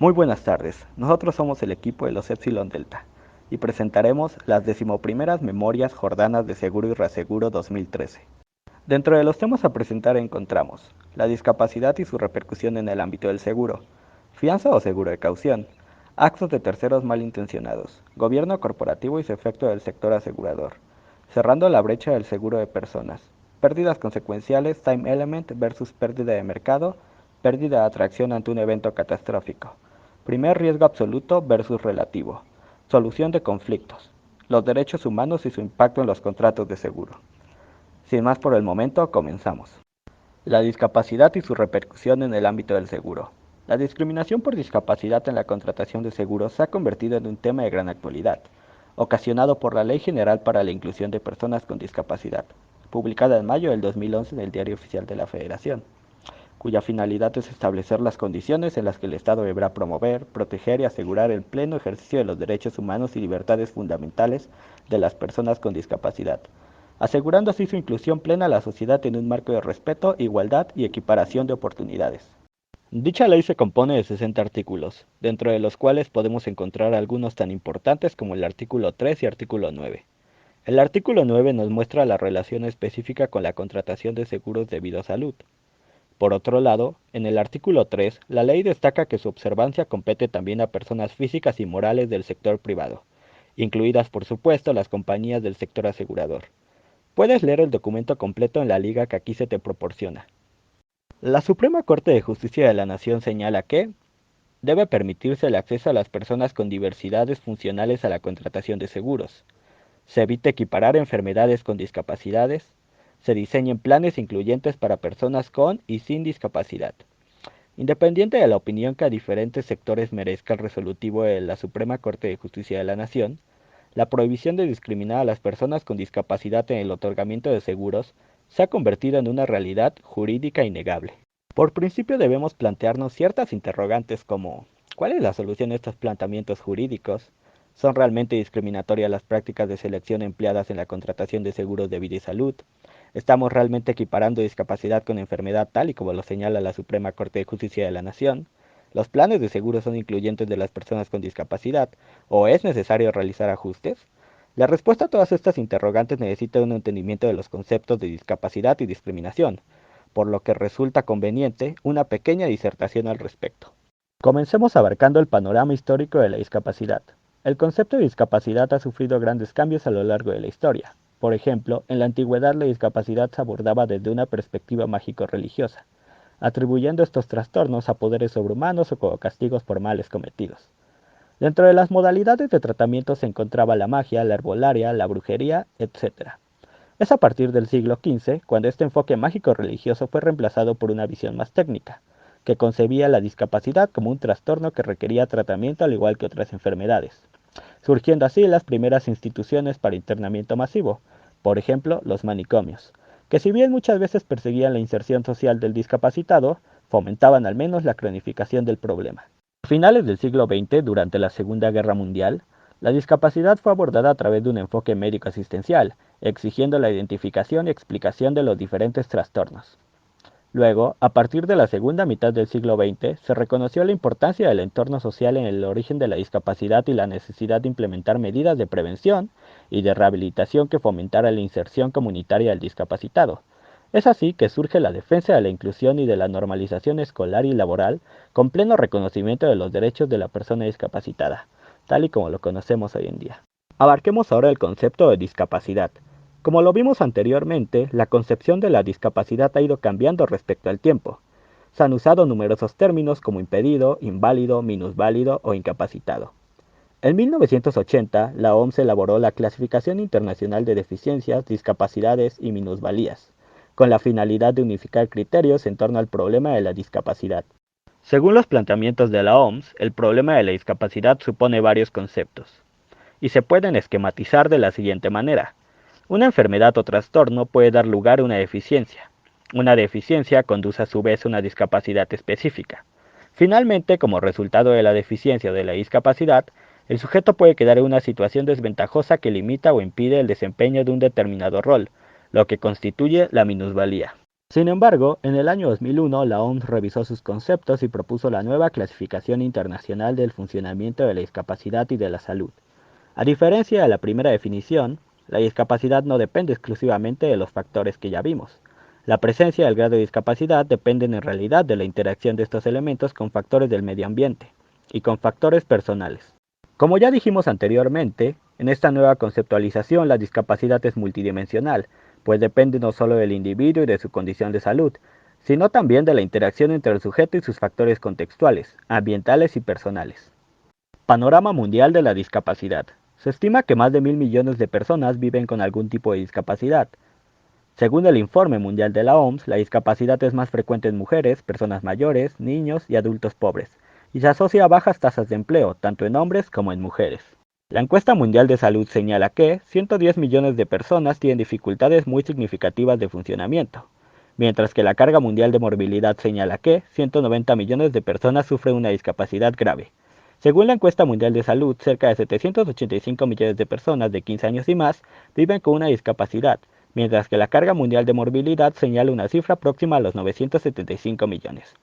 Muy buenas tardes, nosotros somos el equipo de los Epsilon Delta y presentaremos las 11º Memorias Jordanas de Seguro y Reaseguro 2013. Dentro de los temas a presentar encontramos la discapacidad y su repercusión en el ámbito del seguro, fianza o seguro de caución, actos de terceros malintencionados, gobierno corporativo y su efecto del sector asegurador, cerrando la brecha del seguro de personas, pérdidas consecuenciales, time element versus pérdida de mercado, pérdida de atracción ante un evento catastrófico, primer riesgo absoluto versus relativo, solución de conflictos, los derechos humanos y su impacto en los contratos de seguro. Sin más por el momento, comenzamos. La discapacidad y su repercusión en el ámbito del seguro. La discriminación por discapacidad en la contratación de seguros se ha convertido en un tema de gran actualidad, ocasionado por la Ley General para la Inclusión de Personas con Discapacidad, publicada en mayo del 2011 en el Diario Oficial de la Federación, cuya finalidad es establecer las condiciones en las que el Estado deberá promover, proteger y asegurar el pleno ejercicio de los derechos humanos y libertades fundamentales de las personas con discapacidad, asegurando así su inclusión plena a la sociedad en un marco de respeto, igualdad y equiparación de oportunidades. Dicha ley se compone de 60 artículos, dentro de los cuales podemos encontrar algunos tan importantes como el artículo 3 y artículo 9. El artículo 9 nos muestra la relación específica con la contratación de seguros debido a salud. Por otro lado, en el artículo 3, la ley destaca que su observancia compete también a personas físicas y morales del sector privado, incluidas por supuesto las compañías del sector asegurador. Puedes leer el documento completo en la liga que aquí se te proporciona. La Suprema Corte de Justicia de la Nación señala que debe permitirse el acceso a las personas con diversidades funcionales a la contratación de seguros. Se evite equiparar enfermedades con discapacidades. Se diseñen planes incluyentes para personas con y sin discapacidad. Independiente de la opinión que a diferentes sectores merezca el resolutivo de la Suprema Corte de Justicia de la Nación, la prohibición de discriminar a las personas con discapacidad en el otorgamiento de seguros se ha convertido en una realidad jurídica innegable. Por principio debemos plantearnos ciertas interrogantes como ¿cuál es la solución a estos planteamientos jurídicos? ¿Son realmente discriminatorias las prácticas de selección empleadas en la contratación de seguros de vida y salud? ¿Estamos realmente equiparando discapacidad con enfermedad tal y como lo señala la Suprema Corte de Justicia de la Nación? ¿Los planes de seguro son incluyentes de las personas con discapacidad? ¿O es necesario realizar ajustes? La respuesta a todas estas interrogantes necesita un entendimiento de los conceptos de discapacidad y discriminación, por lo que resulta conveniente una pequeña disertación al respecto. Comencemos abarcando el panorama histórico de la discapacidad. El concepto de discapacidad ha sufrido grandes cambios a lo largo de la historia. Por ejemplo, en la antigüedad la discapacidad se abordaba desde una perspectiva mágico-religiosa, atribuyendo estos trastornos a poderes sobrehumanos o como castigos por males cometidos. Dentro de las modalidades de tratamiento se encontraba la magia, la herbolaria, la brujería, etc. Es a partir del siglo XV cuando este enfoque mágico-religioso fue reemplazado por una visión más técnica, que concebía la discapacidad como un trastorno que requería tratamiento al igual que otras enfermedades, surgiendo así las primeras instituciones para internamiento masivo, por ejemplo, los manicomios, que si bien muchas veces perseguían la inserción social del discapacitado, fomentaban al menos la cronificación del problema. A finales del siglo XX, durante la Segunda Guerra Mundial, la discapacidad fue abordada a través de un enfoque médico-asistencial, exigiendo la identificación y explicación de los diferentes trastornos. Luego, a partir de la segunda mitad del siglo XX, se reconoció la importancia del entorno social en el origen de la discapacidad y la necesidad de implementar medidas de prevención y de rehabilitación que fomentaran la inserción comunitaria del discapacitado. Es así que surge la defensa de la inclusión y de la normalización escolar y laboral con pleno reconocimiento de los derechos de la persona discapacitada, tal y como lo conocemos hoy en día. Abarquemos ahora el concepto de discapacidad. Como lo vimos anteriormente, la concepción de la discapacidad ha ido cambiando respecto al tiempo. Se han usado numerosos términos como impedido, inválido, minusválido o incapacitado. En 1980, la OMS elaboró la Clasificación Internacional de Deficiencias, Discapacidades y Minusvalías, con la finalidad de unificar criterios en torno al problema de la discapacidad. Según los planteamientos de la OMS, el problema de la discapacidad supone varios conceptos, y se pueden esquematizar de la siguiente manera. Una enfermedad o trastorno puede dar lugar a una deficiencia. Una deficiencia conduce a su vez a una discapacidad específica. Finalmente, como resultado de la deficiencia o de la discapacidad, el sujeto puede quedar en una situación desventajosa que limita o impide el desempeño de un determinado rol, lo que constituye la minusvalía. Sin embargo, en el año 2001 la OMS revisó sus conceptos y propuso la nueva Clasificación Internacional del Funcionamiento de la Discapacidad y de la Salud. A diferencia de la primera definición, la discapacidad no depende exclusivamente de los factores que ya vimos. La presencia del grado de discapacidad depende en realidad de la interacción de estos elementos con factores del medio ambiente y con factores personales. Como ya dijimos anteriormente, en esta nueva conceptualización la discapacidad es multidimensional, pues depende no solo del individuo y de su condición de salud, sino también de la interacción entre el sujeto y sus factores contextuales, ambientales y personales. Panorama mundial de la discapacidad. Se estima que más de 1.000 millones de personas viven con algún tipo de discapacidad. Según el informe mundial de la OMS, la discapacidad es más frecuente en mujeres, personas mayores, niños y adultos pobres, y se asocia a bajas tasas de empleo, tanto en hombres como en mujeres. La encuesta mundial de salud señala que 110 millones de personas tienen dificultades muy significativas de funcionamiento, mientras que la carga mundial de morbilidad señala que 190 millones de personas sufren una discapacidad grave. Según la encuesta mundial de salud, cerca de 785 millones de personas de 15 años y más viven con una discapacidad, mientras que la carga mundial de morbilidad señala una cifra próxima a los 975 millones.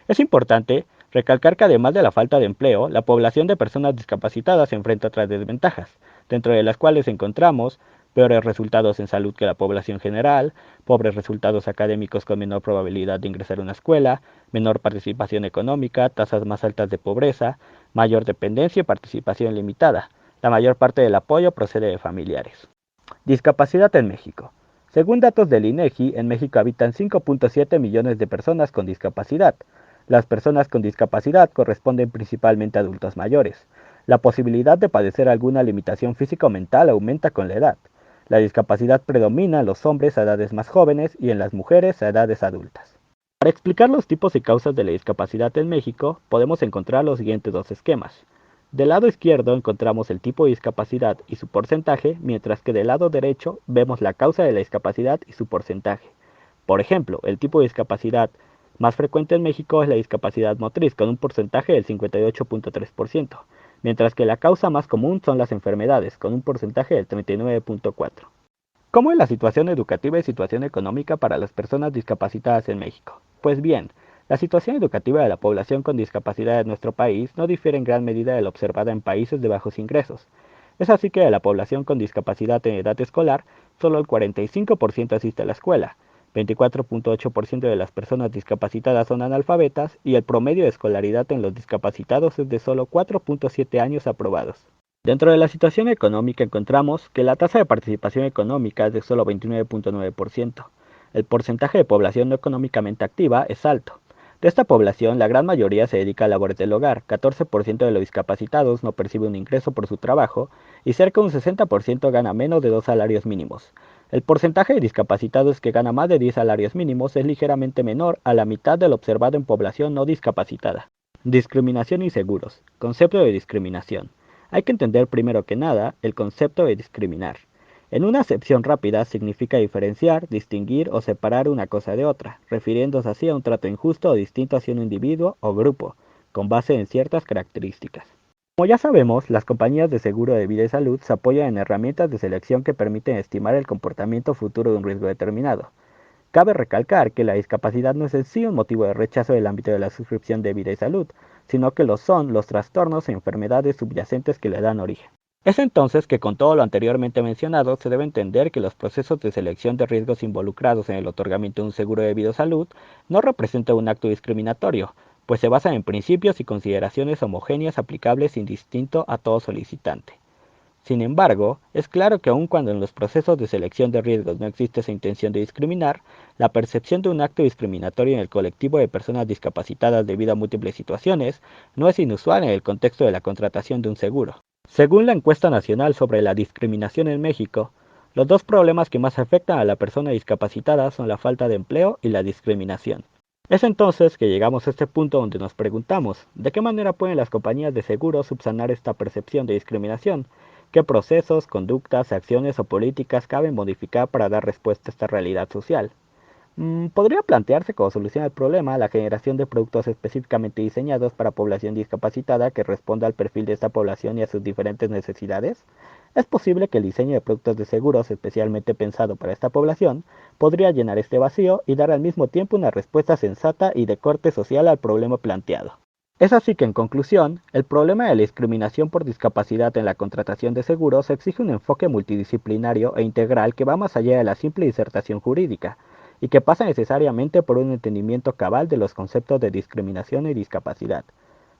Es importante recalcar que además de la falta de empleo, la población de personas discapacitadas se enfrenta a otras desventajas, dentro de las cuales encontramos peores resultados en salud que la población general, pobres resultados académicos con menor probabilidad de ingresar a una escuela, menor participación económica, tasas más altas de pobreza, mayor dependencia y participación limitada. La mayor parte del apoyo procede de familiares. Discapacidad en México. Según datos del INEGI, en México habitan 5.7 millones de personas con discapacidad. Las personas con discapacidad corresponden principalmente a adultos mayores. La posibilidad de padecer alguna limitación física o mental aumenta con la edad. La discapacidad predomina en los hombres a edades más jóvenes y en las mujeres a edades adultas. Para explicar los tipos y causas de la discapacidad en México, podemos encontrar los siguientes dos esquemas. Del lado izquierdo encontramos el tipo de discapacidad y su porcentaje, mientras que del lado derecho vemos la causa de la discapacidad y su porcentaje. Por ejemplo, el tipo de discapacidad más frecuente en México es la discapacidad motriz, con un porcentaje del 58.3%, mientras que la causa más común son las enfermedades, con un porcentaje del 39.4%. ¿Cómo es la situación educativa y situación económica para las personas discapacitadas en México? Pues bien, la situación educativa de la población con discapacidad en nuestro país no difiere en gran medida de la observada en países de bajos ingresos. Es así que de la población con discapacidad en edad escolar, solo el 45% asiste a la escuela, 24.8% de las personas discapacitadas son analfabetas y el promedio de escolaridad en los discapacitados es de solo 4.7 años aprobados. Dentro de la situación económica encontramos que la tasa de participación económica es de solo 29.9%. El porcentaje de población no económicamente activa es alto. De esta población, la gran mayoría se dedica a labores del hogar, 14% de los discapacitados no percibe un ingreso por su trabajo y cerca de un 60% gana menos de 2 salarios mínimos. El porcentaje de discapacitados que gana más de 10 salarios mínimos es ligeramente menor a la mitad del observado en población no discapacitada. Discriminación y seguros. Concepto de discriminación. Hay que entender primero que nada el concepto de discriminar. En una acepción rápida significa diferenciar, distinguir o separar una cosa de otra, refiriéndose así a un trato injusto o distinto hacia un individuo o grupo, con base en ciertas características. Como ya sabemos, las compañías de seguro de vida y salud se apoyan en herramientas de selección que permiten estimar el comportamiento futuro de un riesgo determinado. Cabe recalcar que la discapacidad no es en sí un motivo de rechazo del ámbito de la suscripción de vida y salud, sino que lo son los trastornos e enfermedades subyacentes que le dan origen. Es entonces que con todo lo anteriormente mencionado se debe entender que los procesos de selección de riesgos involucrados en el otorgamiento de un seguro de vida o salud no representan un acto discriminatorio, pues se basan en principios y consideraciones homogéneas aplicables indistinto a todo solicitante. Sin embargo, es claro que aun cuando en los procesos de selección de riesgos no existe esa intención de discriminar, la percepción de un acto discriminatorio en el colectivo de personas discapacitadas debido a múltiples situaciones no es inusual en el contexto de la contratación de un seguro. Según la encuesta nacional sobre la discriminación en México, los dos problemas que más afectan a la persona discapacitada son la falta de empleo y la discriminación. Es entonces que llegamos a este punto donde nos preguntamos, ¿de qué manera pueden las compañías de seguros subsanar esta percepción de discriminación? ¿Qué procesos, conductas, acciones o políticas caben modificar para dar respuesta a esta realidad social? Podría plantearse como solución al problema la generación de productos específicamente diseñados para población discapacitada que responda al perfil de esta población y a sus diferentes necesidades. Es posible que el diseño de productos de seguros especialmente pensado para esta población podría llenar este vacío y dar al mismo tiempo una respuesta sensata y de corte social al problema planteado. Es así que, en conclusión, el problema de la discriminación por discapacidad en la contratación de seguros exige un enfoque multidisciplinario e integral que va más allá de la simple disertación jurídica, y que pasa necesariamente por un entendimiento cabal de los conceptos de discriminación y discapacidad.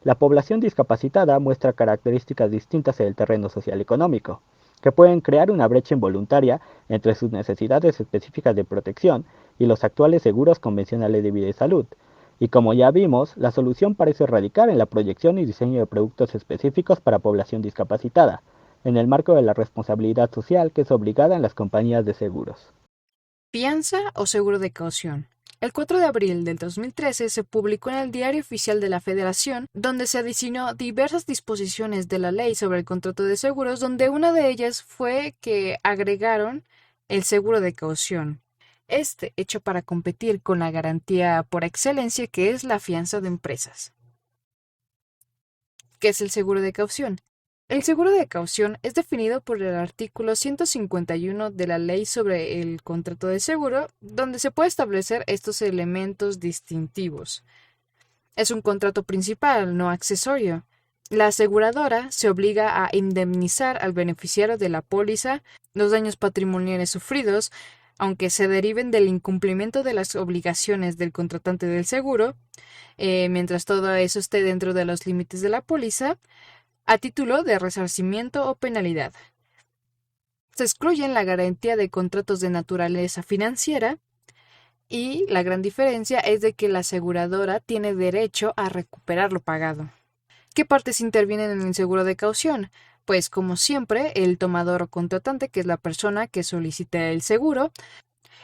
La población discapacitada muestra características distintas en el terreno social y económico, que pueden crear una brecha involuntaria entre sus necesidades específicas de protección y los actuales seguros convencionales de vida y salud. Y como ya vimos, la solución parece radicar en la proyección y diseño de productos específicos para población discapacitada, en el marco de la responsabilidad social que es obligada en las compañías de seguros. Fianza o seguro de caución. El 4 de abril del 2013 se publicó en el Diario Oficial de la Federación, donde se adicionó diversas disposiciones de la ley sobre el contrato de seguros, donde una de ellas fue que agregaron el seguro de caución. Hecho para competir con la garantía por excelencia que es la fianza de empresas. ¿Qué es el seguro de caución? El seguro de caución es definido por el artículo 151 de la Ley sobre el contrato de seguro, donde se puede establecer estos elementos distintivos. Es un contrato principal, no accesorio. La aseguradora se obliga a indemnizar al beneficiario de la póliza los daños patrimoniales sufridos, aunque se deriven del incumplimiento de las obligaciones del contratante del seguro, mientras todo eso esté dentro de los límites de la póliza, a título de resarcimiento o penalidad. Se excluyen la garantía de contratos de naturaleza financiera y la gran diferencia es de que la aseguradora tiene derecho a recuperar lo pagado. ¿Qué partes intervienen en el seguro de caución? Pues como siempre, el tomador o contratante, que es la persona que solicita el seguro,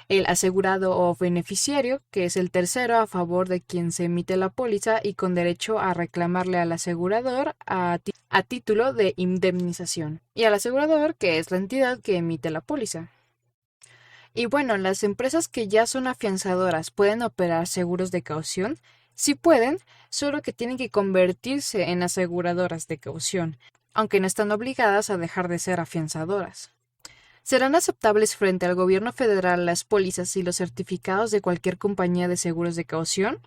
el asegurado o beneficiario, que es el tercero a favor de quien se emite la póliza y con derecho a reclamarle al asegurador a título de indemnización, y al asegurador, que es la entidad que emite la póliza. Y bueno, las empresas que ya son afianzadoras pueden operar seguros de caución. Sí pueden, solo que tienen que convertirse en aseguradoras de caución, aunque no están obligadas a dejar de ser afianzadoras. ¿Serán aceptables frente al gobierno federal las pólizas y los certificados de cualquier compañía de seguros de caución?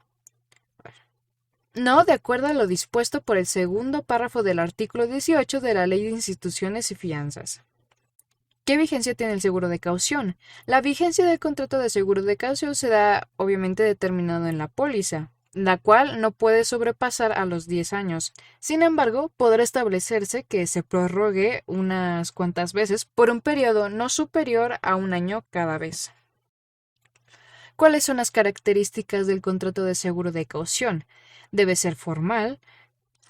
No, de acuerdo a lo dispuesto por el segundo párrafo del artículo 18 de la Ley de Instituciones y Fianzas. ¿Qué vigencia tiene el seguro de caución? La vigencia del contrato de seguro de caución se da obviamente determinado en la póliza, la cual no puede sobrepasar a los 10 años. Sin embargo, podrá establecerse que se prorrogue unas cuantas veces por un periodo no superior a un año cada vez. ¿Cuáles son las características del contrato de seguro de caución? Debe ser formal.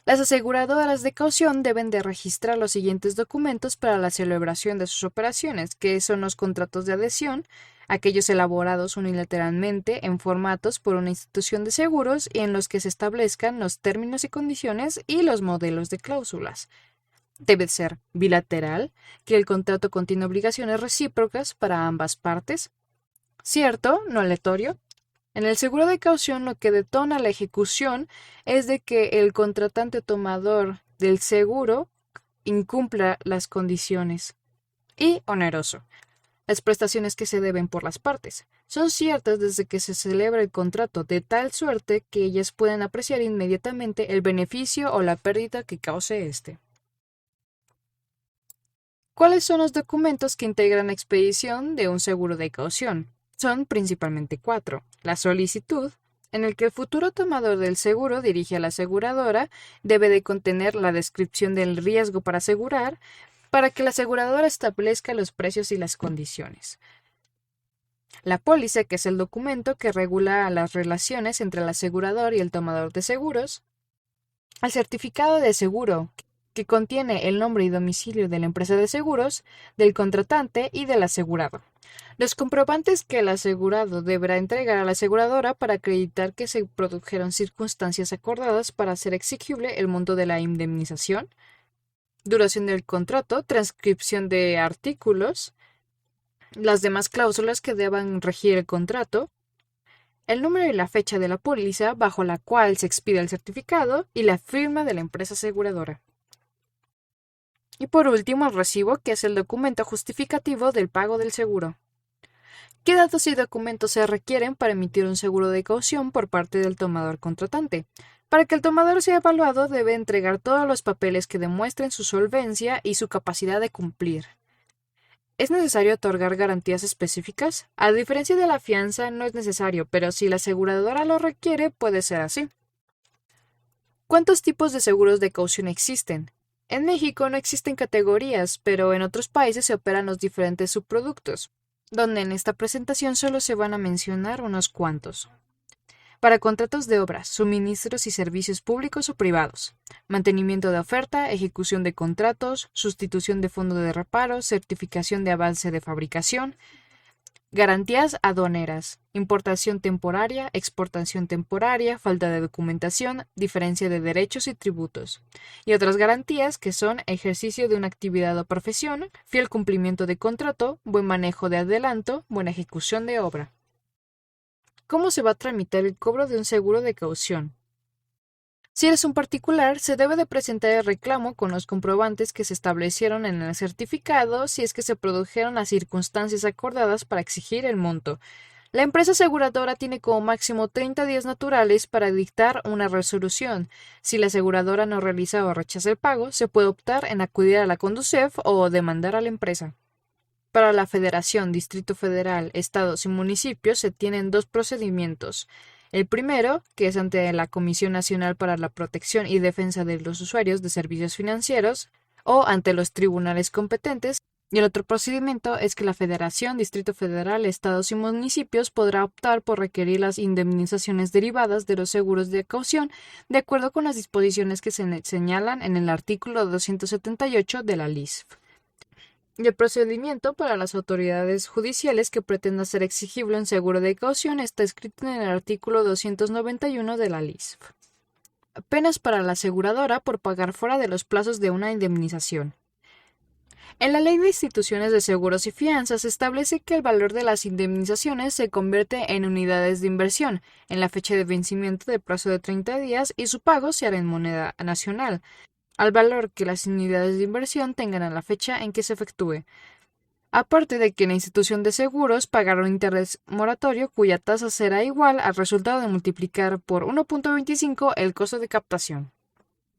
Las aseguradoras de caución deben de registrar los siguientes documentos para la celebración de sus operaciones, que son los contratos de adhesión, aquellos elaborados unilateralmente en formatos por una institución de seguros y en los que se establezcan los términos y condiciones y los modelos de cláusulas. Debe ser bilateral, que el contrato contiene obligaciones recíprocas para ambas partes. Cierto, no aleatorio. En el seguro de caución lo que detona la ejecución es de que el contratante tomador del seguro incumpla las condiciones. Y oneroso. Las prestaciones que se deben por las partes son ciertas desde que se celebra el contrato, de tal suerte que ellas pueden apreciar inmediatamente el beneficio o la pérdida que cause éste. ¿Cuáles son los documentos que integran la expedición de un seguro de caución? Son principalmente 4. La solicitud, en el que el futuro tomador del seguro dirige a la aseguradora, debe de contener la descripción del riesgo para asegurar, para que la aseguradora establezca los precios y las condiciones. La póliza, que es el documento que regula las relaciones entre el asegurador y el tomador de seguros. El certificado de seguro, que contiene el nombre y domicilio de la empresa de seguros, del contratante y del asegurado. Los comprobantes que el asegurado deberá entregar a la aseguradora para acreditar que se produjeron circunstancias acordadas para hacer exigible el monto de la indemnización, duración del contrato, transcripción de artículos, las demás cláusulas que deban regir el contrato, el número y la fecha de la póliza bajo la cual se expide el certificado y la firma de la empresa aseguradora. Y por último, el recibo, que es el documento justificativo del pago del seguro. ¿Qué datos y documentos se requieren para emitir un seguro de caución por parte del tomador contratante? Para que el tomador sea evaluado, debe entregar todos los papeles que demuestren su solvencia y su capacidad de cumplir. ¿Es necesario otorgar garantías específicas? A diferencia de la fianza, no es necesario, pero si la aseguradora lo requiere, puede ser así. ¿Cuántos tipos de seguros de caución existen? En México no existen categorías, pero en otros países se operan los diferentes subproductos, donde en esta presentación solo se van a mencionar unos cuantos. Para contratos de obras, suministros y servicios públicos o privados, mantenimiento de oferta, ejecución de contratos, sustitución de fondo de reparo, certificación de avance de fabricación, garantías aduaneras, importación temporaria, exportación temporaria, falta de documentación, diferencia de derechos y tributos, y otras garantías que son ejercicio de una actividad o profesión, fiel cumplimiento de contrato, buen manejo de adelanto, buena ejecución de obra. ¿Cómo se va a tramitar el cobro de un seguro de caución? Si eres un particular, se debe de presentar el reclamo con los comprobantes que se establecieron en el certificado si es que se produjeron las circunstancias acordadas para exigir el monto. La empresa aseguradora tiene como máximo 30 días naturales para dictar una resolución. Si la aseguradora no realiza o rechaza el pago, se puede optar en acudir a la Conducef o demandar a la empresa. Para la Federación, Distrito Federal, Estados y Municipios se tienen dos procedimientos. El primero, que es ante la Comisión Nacional para la Protección y Defensa de los Usuarios de Servicios Financieros o ante los tribunales competentes, y el otro procedimiento es que la Federación, Distrito Federal, Estados y Municipios podrá optar por requerir las indemnizaciones derivadas de los seguros de caución de acuerdo con las disposiciones que se señalan en el artículo 278 de la LISF. Y el procedimiento para las autoridades judiciales que pretenda hacer exigible un seguro de caución está escrito en el artículo 291 de la LISF. Penas para la aseguradora por pagar fuera de los plazos de una indemnización. En la Ley de Instituciones de Seguros y Fianzas se establece que el valor de las indemnizaciones se convierte en unidades de inversión en la fecha de vencimiento del plazo de 30 días y su pago se hará en moneda nacional, al valor que las unidades de inversión tengan a la fecha en que se efectúe. Aparte de que la institución de seguros pagará un interés moratorio cuya tasa será igual al resultado de multiplicar por 1.25 el costo de captación.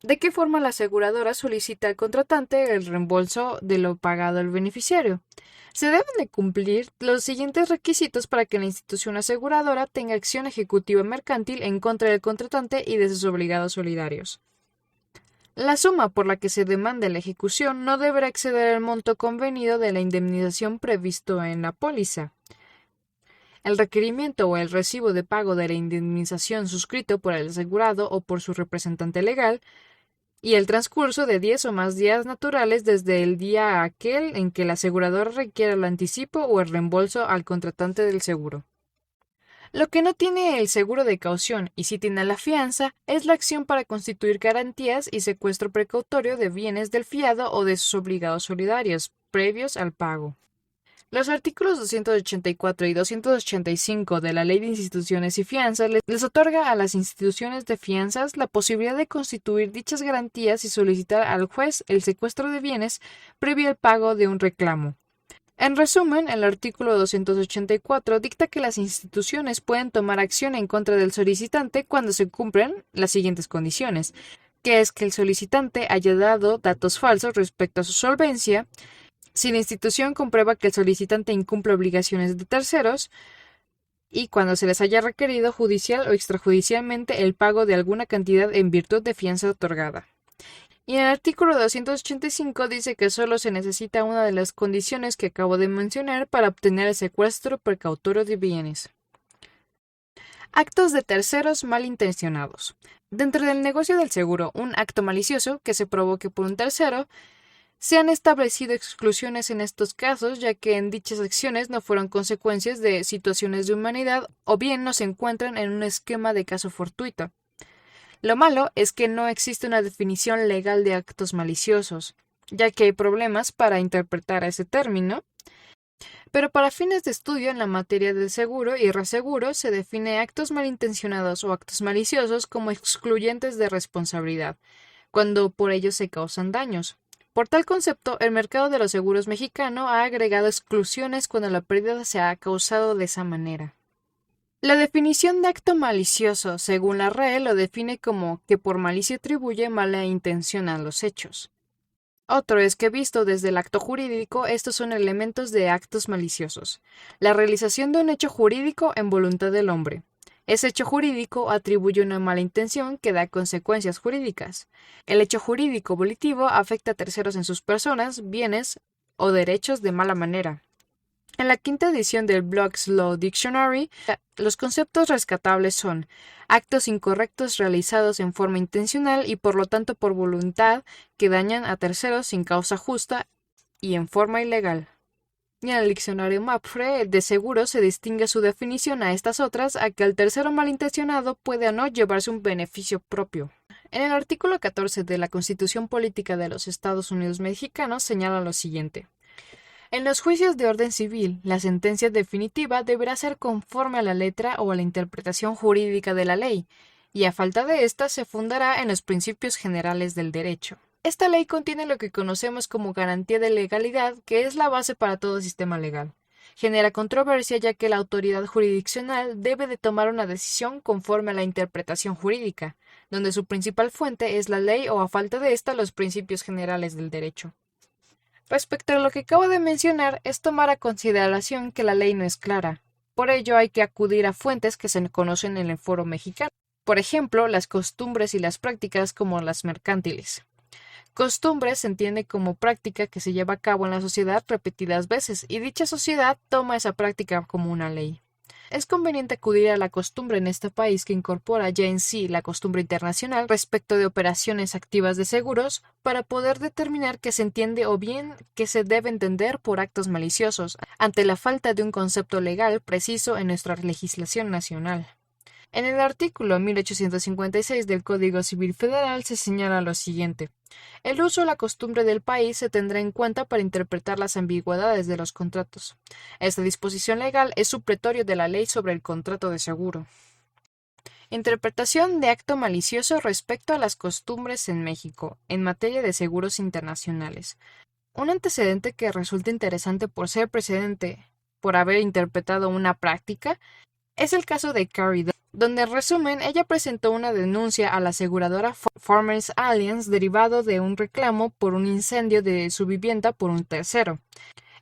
¿De qué forma la aseguradora solicita al contratante el reembolso de lo pagado al beneficiario? Se deben de cumplir los siguientes requisitos para que la institución aseguradora tenga acción ejecutiva mercantil en contra del contratante y de sus obligados solidarios. La suma por la que se demande la ejecución no deberá exceder el monto convenido de la indemnización previsto en la póliza. El requerimiento o el recibo de pago de la indemnización suscrito por el asegurado o por su representante legal, y el transcurso de 10 o más días naturales desde el día aquel en que el asegurador requiera el anticipo o el reembolso al contratante del seguro. Lo que no tiene el seguro de caución y sí tiene la fianza es la acción para constituir garantías y secuestro precautorio de bienes del fiado o de sus obligados solidarios, previos al pago. Los artículos 284 y 285 de la Ley de Instituciones y Fianzas les otorga a las instituciones de fianzas la posibilidad de constituir dichas garantías y solicitar al juez el secuestro de bienes previo al pago de un reclamo. En resumen, el artículo 284 dicta que las instituciones pueden tomar acción en contra del solicitante cuando se cumplen las siguientes condiciones, que es que el solicitante haya dado datos falsos respecto a su solvencia, si la institución comprueba que el solicitante incumple obligaciones de terceros, y cuando se les haya requerido judicial o extrajudicialmente el pago de alguna cantidad en virtud de fianza otorgada. Y en el artículo 285 dice que solo se necesita una de las condiciones que acabo de mencionar para obtener el secuestro precautorio de bienes. Actos de terceros malintencionados. Dentro del negocio del seguro, un acto malicioso que se provoque por un tercero, se han establecido exclusiones en estos casos, ya que en dichas acciones no fueron consecuencias de situaciones de humanidad o bien no se encuentran en un esquema de caso fortuito. Lo malo es que no existe una definición legal de actos maliciosos, ya que hay problemas para interpretar ese término, pero para fines de estudio en la materia del seguro y reaseguro se define actos malintencionados o actos maliciosos como excluyentes de responsabilidad, cuando por ellos se causan daños. Por tal concepto, el mercado de los seguros mexicano ha agregado exclusiones cuando la pérdida se ha causado de esa manera. La definición de acto malicioso, según la RAE, lo define como que por malicia atribuye mala intención a los hechos. Otro es que visto desde el acto jurídico, estos son elementos de actos maliciosos. La realización de un hecho jurídico en voluntad del hombre. Ese hecho jurídico atribuye una mala intención que da consecuencias jurídicas. El hecho jurídico volitivo afecta a terceros en sus personas, bienes o derechos de mala manera. En la quinta edición del Black's Law Dictionary, los conceptos rescatables son actos incorrectos realizados en forma intencional y por lo tanto por voluntad que dañan a terceros sin causa justa y en forma ilegal. Y en el diccionario MAPFRE de seguro se distingue su definición a estas otras a que el tercero malintencionado puede o no llevarse un beneficio propio. En el artículo 14 de la Constitución Política de los Estados Unidos Mexicanos señala lo siguiente. En los juicios de orden civil, la sentencia definitiva deberá ser conforme a la letra o a la interpretación jurídica de la ley, y a falta de ésta se fundará en los principios generales del derecho. Esta ley contiene lo que conocemos como garantía de legalidad, que es la base para todo sistema legal. Genera controversia ya que la autoridad jurisdiccional debe de tomar una decisión conforme a la interpretación jurídica, donde su principal fuente es la ley o a falta de ésta los principios generales del derecho. Respecto a lo que acabo de mencionar, es tomar a consideración que la ley no es clara. Por ello hay que acudir a fuentes que se conocen en el foro mexicano. Por ejemplo, las costumbres y las prácticas como las mercantiles. Costumbres se entiende como práctica que se lleva a cabo en la sociedad repetidas veces, y dicha sociedad toma esa práctica como una ley. Es conveniente acudir a la costumbre en este país que incorpora ya en sí la costumbre internacional respecto de operaciones activas de seguros para poder determinar qué se entiende o bien qué se debe entender por actos maliciosos ante la falta de un concepto legal preciso en nuestra legislación nacional. En el artículo 1856 del Código Civil Federal se señala lo siguiente. El uso o la costumbre del país se tendrá en cuenta para interpretar las ambigüedades de los contratos. Esta disposición legal es supletorio de la ley sobre el contrato de seguro. Interpretación de acto malicioso respecto a las costumbres en México, en materia de seguros internacionales. Un antecedente que resulta interesante por ser precedente, por haber interpretado una práctica, es el caso de Carrie, donde en resumen ella presentó una denuncia a la aseguradora Farmers Alliance derivado de un reclamo por un incendio de su vivienda por un tercero.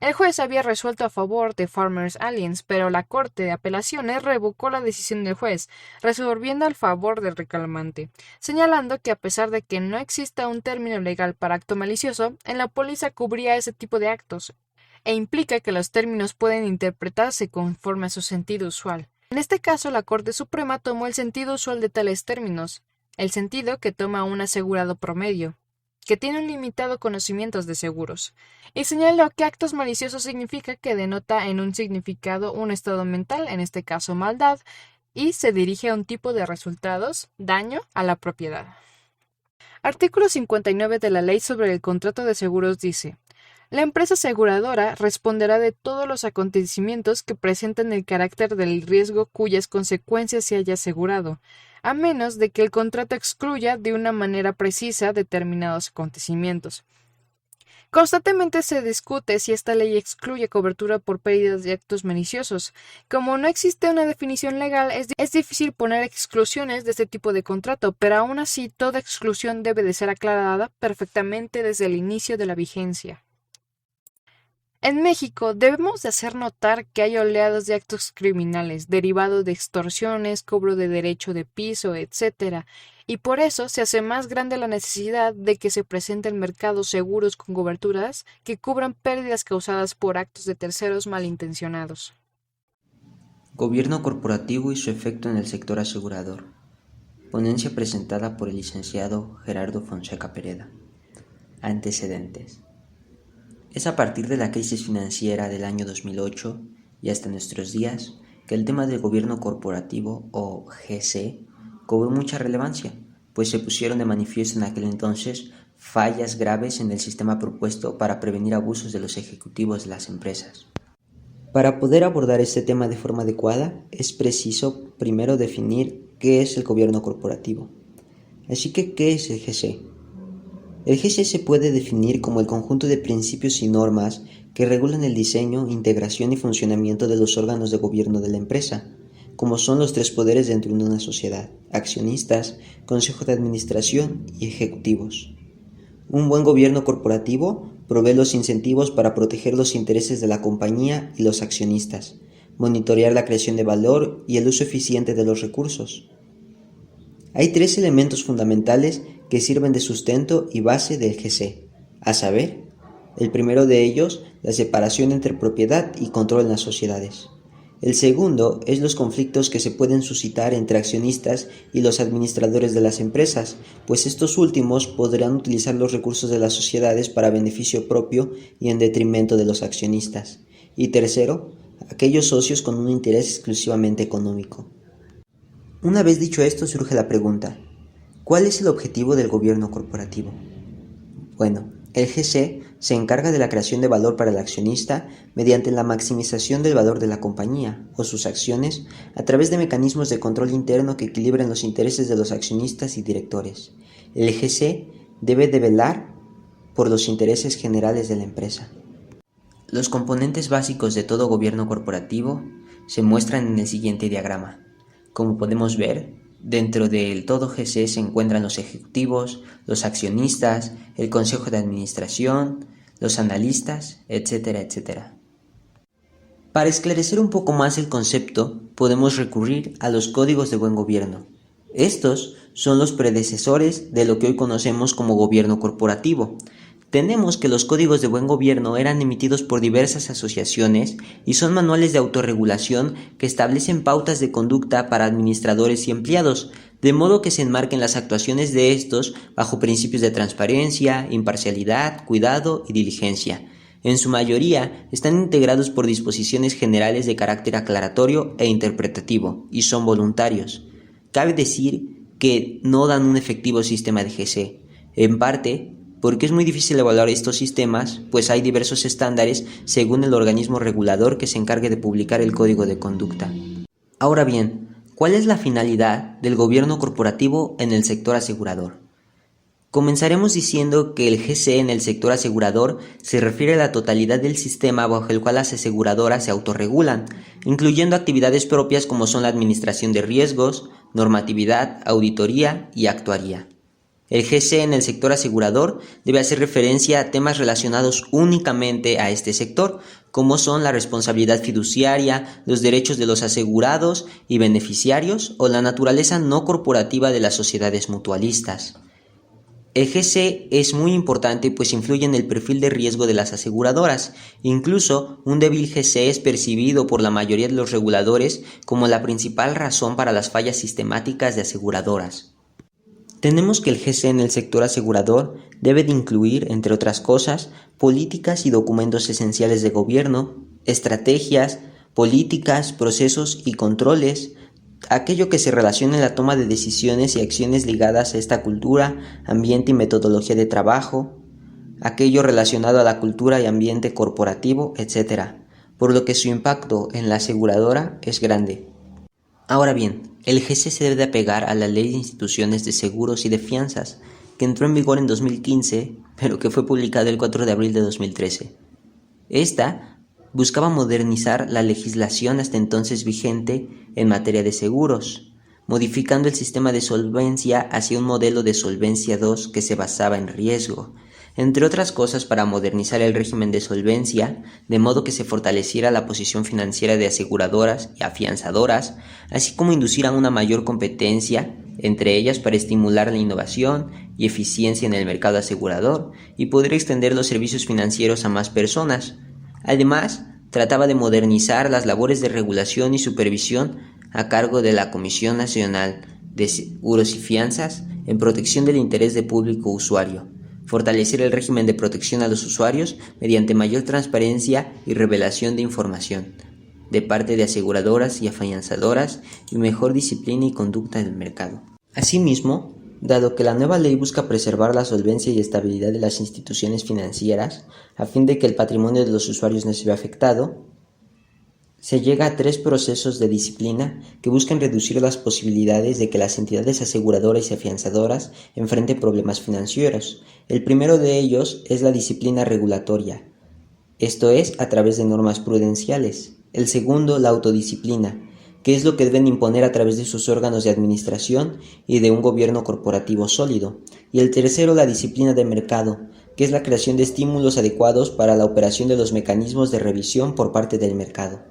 El juez había resuelto a favor de Farmers Alliance, pero la Corte de Apelaciones revocó la decisión del juez, resolviendo al favor del reclamante, señalando que a pesar de que no exista un término legal para acto malicioso, en la póliza cubría ese tipo de actos, e implica que los términos pueden interpretarse conforme a su sentido usual. En este caso, la Corte Suprema tomó el sentido usual de tales términos, el sentido que toma un asegurado promedio, que tiene un limitado conocimiento de seguros, y señaló que actos maliciosos significa que denota en un significado un estado mental, en este caso maldad, y se dirige a un tipo de resultados, daño a la propiedad. Artículo 59 de la Ley sobre el Contrato de Seguros dice: la empresa aseguradora responderá de todos los acontecimientos que presenten el carácter del riesgo cuyas consecuencias se haya asegurado, a menos de que el contrato excluya de una manera precisa determinados acontecimientos. Constantemente se discute si esta ley excluye cobertura por pérdidas de actos maliciosos. Como no existe una definición legal, es difícil poner exclusiones de este tipo de contrato, pero aún así toda exclusión debe de ser aclarada perfectamente desde el inicio de la vigencia. En México debemos de hacer notar que hay oleadas de actos criminales derivados de extorsiones, cobro de derecho de piso, etc., y por eso se hace más grande la necesidad de que se presenten mercados seguros con coberturas que cubran pérdidas causadas por actos de terceros malintencionados. Gobierno corporativo y su efecto en el sector asegurador. Ponencia presentada por el licenciado Gerardo Fonseca Pereda. Antecedentes. Es a partir de la crisis financiera del año 2008 y hasta nuestros días que el tema del gobierno corporativo o GC cobró mucha relevancia, pues se pusieron de manifiesto en aquel entonces fallas graves en el sistema propuesto para prevenir abusos de los ejecutivos de las empresas. Para poder abordar este tema de forma adecuada, es preciso primero definir qué es el gobierno corporativo. Así que, ¿qué es el GC? El GC se puede definir como el conjunto de principios y normas que regulan el diseño, integración y funcionamiento de los órganos de gobierno de la empresa, como son los tres poderes dentro de una sociedad: accionistas, consejo de administración y ejecutivos. Un buen gobierno corporativo provee los incentivos para proteger los intereses de la compañía y los accionistas, monitorear la creación de valor y el uso eficiente de los recursos. Hay tres elementos fundamentales que sirven de sustento y base del GC, a saber, el primero de ellos, la separación entre propiedad y control en las sociedades. El segundo es los conflictos que se pueden suscitar entre accionistas y los administradores de las empresas, pues estos últimos podrán utilizar los recursos de las sociedades para beneficio propio y en detrimento de los accionistas. Y tercero, aquellos socios con un interés exclusivamente económico. Una vez dicho esto, surge la pregunta: ¿cuál es el objetivo del gobierno corporativo? Bueno, el GC se encarga de la creación de valor para el accionista mediante la maximización del valor de la compañía o sus acciones a través de mecanismos de control interno que equilibren los intereses de los accionistas y directores. El GC debe de velar por los intereses generales de la empresa. Los componentes básicos de todo gobierno corporativo se muestran en el siguiente diagrama. Como podemos ver, dentro del todo GC se encuentran los ejecutivos, los accionistas, el consejo de administración, los analistas, etcétera, etcétera. Para esclarecer un poco más el concepto, podemos recurrir a los códigos de buen gobierno. Estos son los predecesores de lo que hoy conocemos como gobierno corporativo. Tenemos que los códigos de buen gobierno eran emitidos por diversas asociaciones y son manuales de autorregulación que establecen pautas de conducta para administradores y empleados, de modo que se enmarquen las actuaciones de estos bajo principios de transparencia, imparcialidad, cuidado y diligencia. En su mayoría están integrados por disposiciones generales de carácter aclaratorio e interpretativo y son voluntarios. Cabe decir que no dan un efectivo sistema de GC, en parte porque es muy difícil evaluar estos sistemas, pues hay diversos estándares según el organismo regulador que se encargue de publicar el código de conducta. Ahora bien, ¿cuál es la finalidad del gobierno corporativo en el sector asegurador? Comenzaremos diciendo que el GC en el sector asegurador se refiere a la totalidad del sistema bajo el cual las aseguradoras se autorregulan, incluyendo actividades propias como son la administración de riesgos, normatividad, auditoría y actuaría. El GC en el sector asegurador debe hacer referencia a temas relacionados únicamente a este sector, como son la responsabilidad fiduciaria, los derechos de los asegurados y beneficiarios o la naturaleza no corporativa de las sociedades mutualistas. El GC es muy importante pues influye en el perfil de riesgo de las aseguradoras. Incluso un débil GC es percibido por la mayoría de los reguladores como la principal razón para las fallas sistemáticas de aseguradoras. Tenemos que el GC en el sector asegurador debe de incluir, entre otras cosas, políticas y documentos esenciales de gobierno, estrategias, políticas, procesos y controles, aquello que se relacione en la toma de decisiones y acciones ligadas a esta cultura, ambiente y metodología de trabajo, aquello relacionado a la cultura y ambiente corporativo, etc., por lo que su impacto en la aseguradora es grande. Ahora bien, el GC se debe de apegar a la Ley de Instituciones de Seguros y de Fianzas, que entró en vigor en 2015, pero que fue publicada el 4 de abril de 2013. Esta buscaba modernizar la legislación hasta entonces vigente en materia de seguros, modificando el sistema de solvencia hacia un modelo de solvencia 2 que se basaba en riesgo, entre otras cosas para modernizar el régimen de solvencia, de modo que se fortaleciera la posición financiera de aseguradoras y afianzadoras, así como inducir a una mayor competencia entre ellas para estimular la innovación y eficiencia en el mercado asegurador y poder extender los servicios financieros a más personas. Además, trataba de modernizar las labores de regulación y supervisión a cargo de la Comisión Nacional de Seguros y Fianzas en protección del interés del público usuario, fortalecer el régimen de protección a los usuarios mediante mayor transparencia y revelación de información de parte de aseguradoras y afianzadoras y mejor disciplina y conducta del mercado. Asimismo, dado que la nueva ley busca preservar la solvencia y estabilidad de las instituciones financieras a fin de que el patrimonio de los usuarios no se vea afectado, Se llega a 3 procesos de disciplina que buscan reducir las posibilidades de que las entidades aseguradoras y afianzadoras enfrenten problemas financieros. El primero de ellos es la disciplina regulatoria, esto es, a través de normas prudenciales. El segundo, la autodisciplina, que es lo que deben imponer a través de sus órganos de administración y de un gobierno corporativo sólido. Y el tercero, la disciplina de mercado, que es la creación de estímulos adecuados para la operación de los mecanismos de revisión por parte del mercado.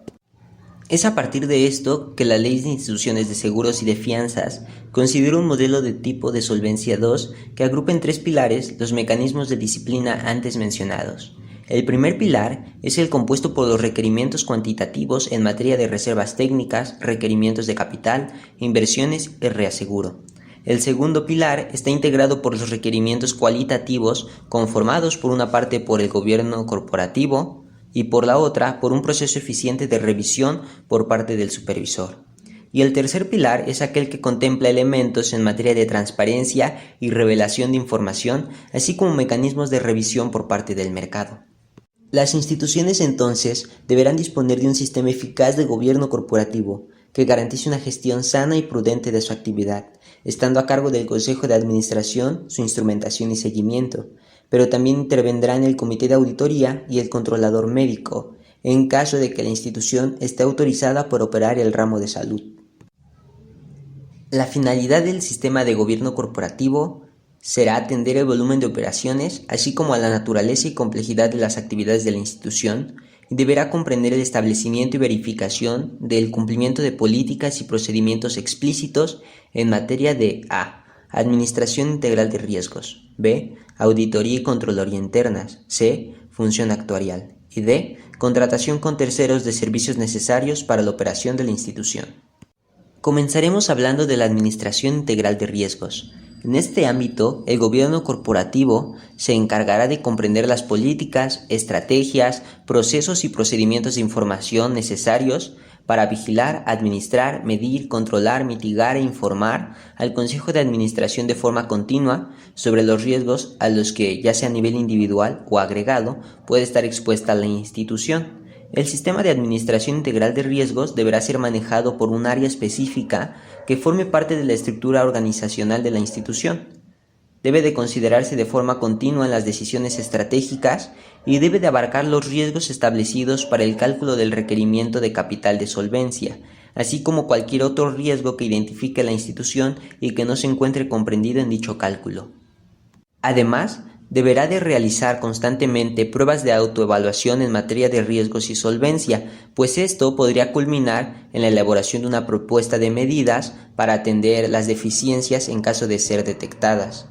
Es a partir de esto que la Ley de Instituciones de Seguros y de Fianzas considera un modelo de tipo de solvencia 2 que agrupa en 3 pilares los mecanismos de disciplina antes mencionados. El primer pilar es el compuesto por los requerimientos cuantitativos en materia de reservas técnicas, requerimientos de capital, inversiones y reaseguro. El segundo pilar está integrado por los requerimientos cualitativos conformados por una parte por el gobierno corporativo, y por la otra por un proceso eficiente de revisión por parte del supervisor. Y el tercer pilar es aquel que contempla elementos en materia de transparencia y revelación de información, así como mecanismos de revisión por parte del mercado. Las instituciones entonces deberán disponer de un sistema eficaz de gobierno corporativo que garantice una gestión sana y prudente de su actividad, estando a cargo del Consejo de Administración, su instrumentación y seguimiento, pero también intervendrán el Comité de Auditoría y el Controlador Médico, en caso de que la institución esté autorizada por operar el ramo de salud. La finalidad del sistema de gobierno corporativo será atender el volumen de operaciones, así como a la naturaleza y complejidad de las actividades de la institución, y deberá comprender el establecimiento y verificación del cumplimiento de políticas y procedimientos explícitos en materia de a. Administración integral de riesgos, b. Auditoría y controloría internas, c. Función actuarial, y d. Contratación con terceros de servicios necesarios para la operación de la institución. Comenzaremos hablando de la administración integral de riesgos. En este ámbito, el gobierno corporativo se encargará de comprender las políticas, estrategias, procesos y procedimientos de información necesarios para vigilar, administrar, medir, controlar, mitigar e informar al Consejo de Administración de forma continua sobre los riesgos a los que, ya sea a nivel individual o agregado, puede estar expuesta la institución. El sistema de administración integral de riesgos deberá ser manejado por un área específica que forme parte de la estructura organizacional de la institución. Debe de considerarse de forma continua en las decisiones estratégicas y debe de abarcar los riesgos establecidos para el cálculo del requerimiento de capital de solvencia, así como cualquier otro riesgo que identifique la institución y que no se encuentre comprendido en dicho cálculo. Además, deberá de realizar constantemente pruebas de autoevaluación en materia de riesgos y solvencia, pues esto podría culminar en la elaboración de una propuesta de medidas para atender las deficiencias en caso de ser detectadas.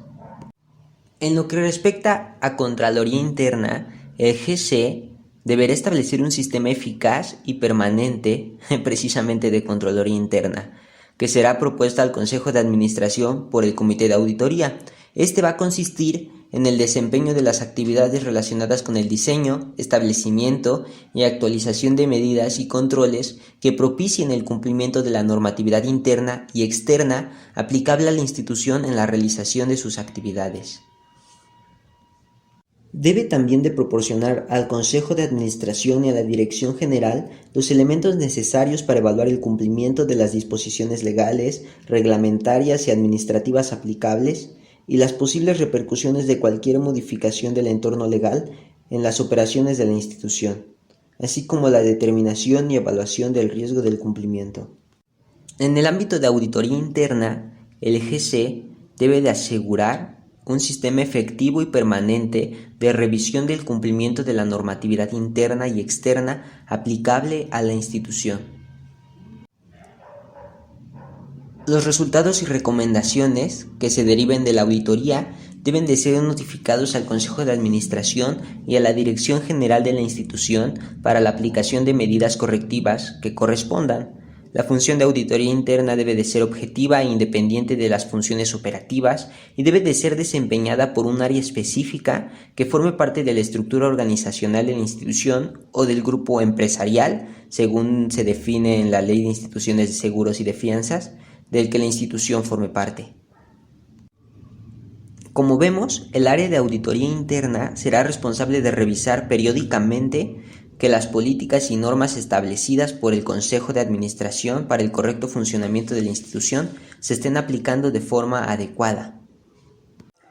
En lo que respecta a Contraloría Interna, el GC deberá establecer un sistema eficaz y permanente, precisamente de Contraloría Interna, que será propuesta al Consejo de Administración por el Comité de Auditoría. Este va a consistir en el desempeño de las actividades relacionadas con el diseño, establecimiento y actualización de medidas y controles que propicien el cumplimiento de la normatividad interna y externa aplicable a la institución en la realización de sus actividades. Debe también de proporcionar al Consejo de Administración y a la Dirección General los elementos necesarios para evaluar el cumplimiento de las disposiciones legales, reglamentarias y administrativas aplicables y las posibles repercusiones de cualquier modificación del entorno legal en las operaciones de la institución, así como la determinación y evaluación del riesgo del cumplimiento. En el ámbito de auditoría interna, el GC debe de asegurar un sistema efectivo y permanente de revisión del cumplimiento de la normatividad interna y externa aplicable a la institución. Los resultados y recomendaciones que se deriven de la auditoría deben de ser notificados al Consejo de Administración y a la Dirección General de la institución para la aplicación de medidas correctivas que correspondan. La función de auditoría interna debe de ser objetiva e independiente de las funciones operativas y debe de ser desempeñada por un área específica que forme parte de la estructura organizacional de la institución o del grupo empresarial, según se define en la Ley de Instituciones de Seguros y de Fianzas, del que la institución forme parte. Como vemos, el área de auditoría interna será responsable de revisar periódicamente que las políticas y normas establecidas por el Consejo de Administración para el correcto funcionamiento de la institución se estén aplicando de forma adecuada.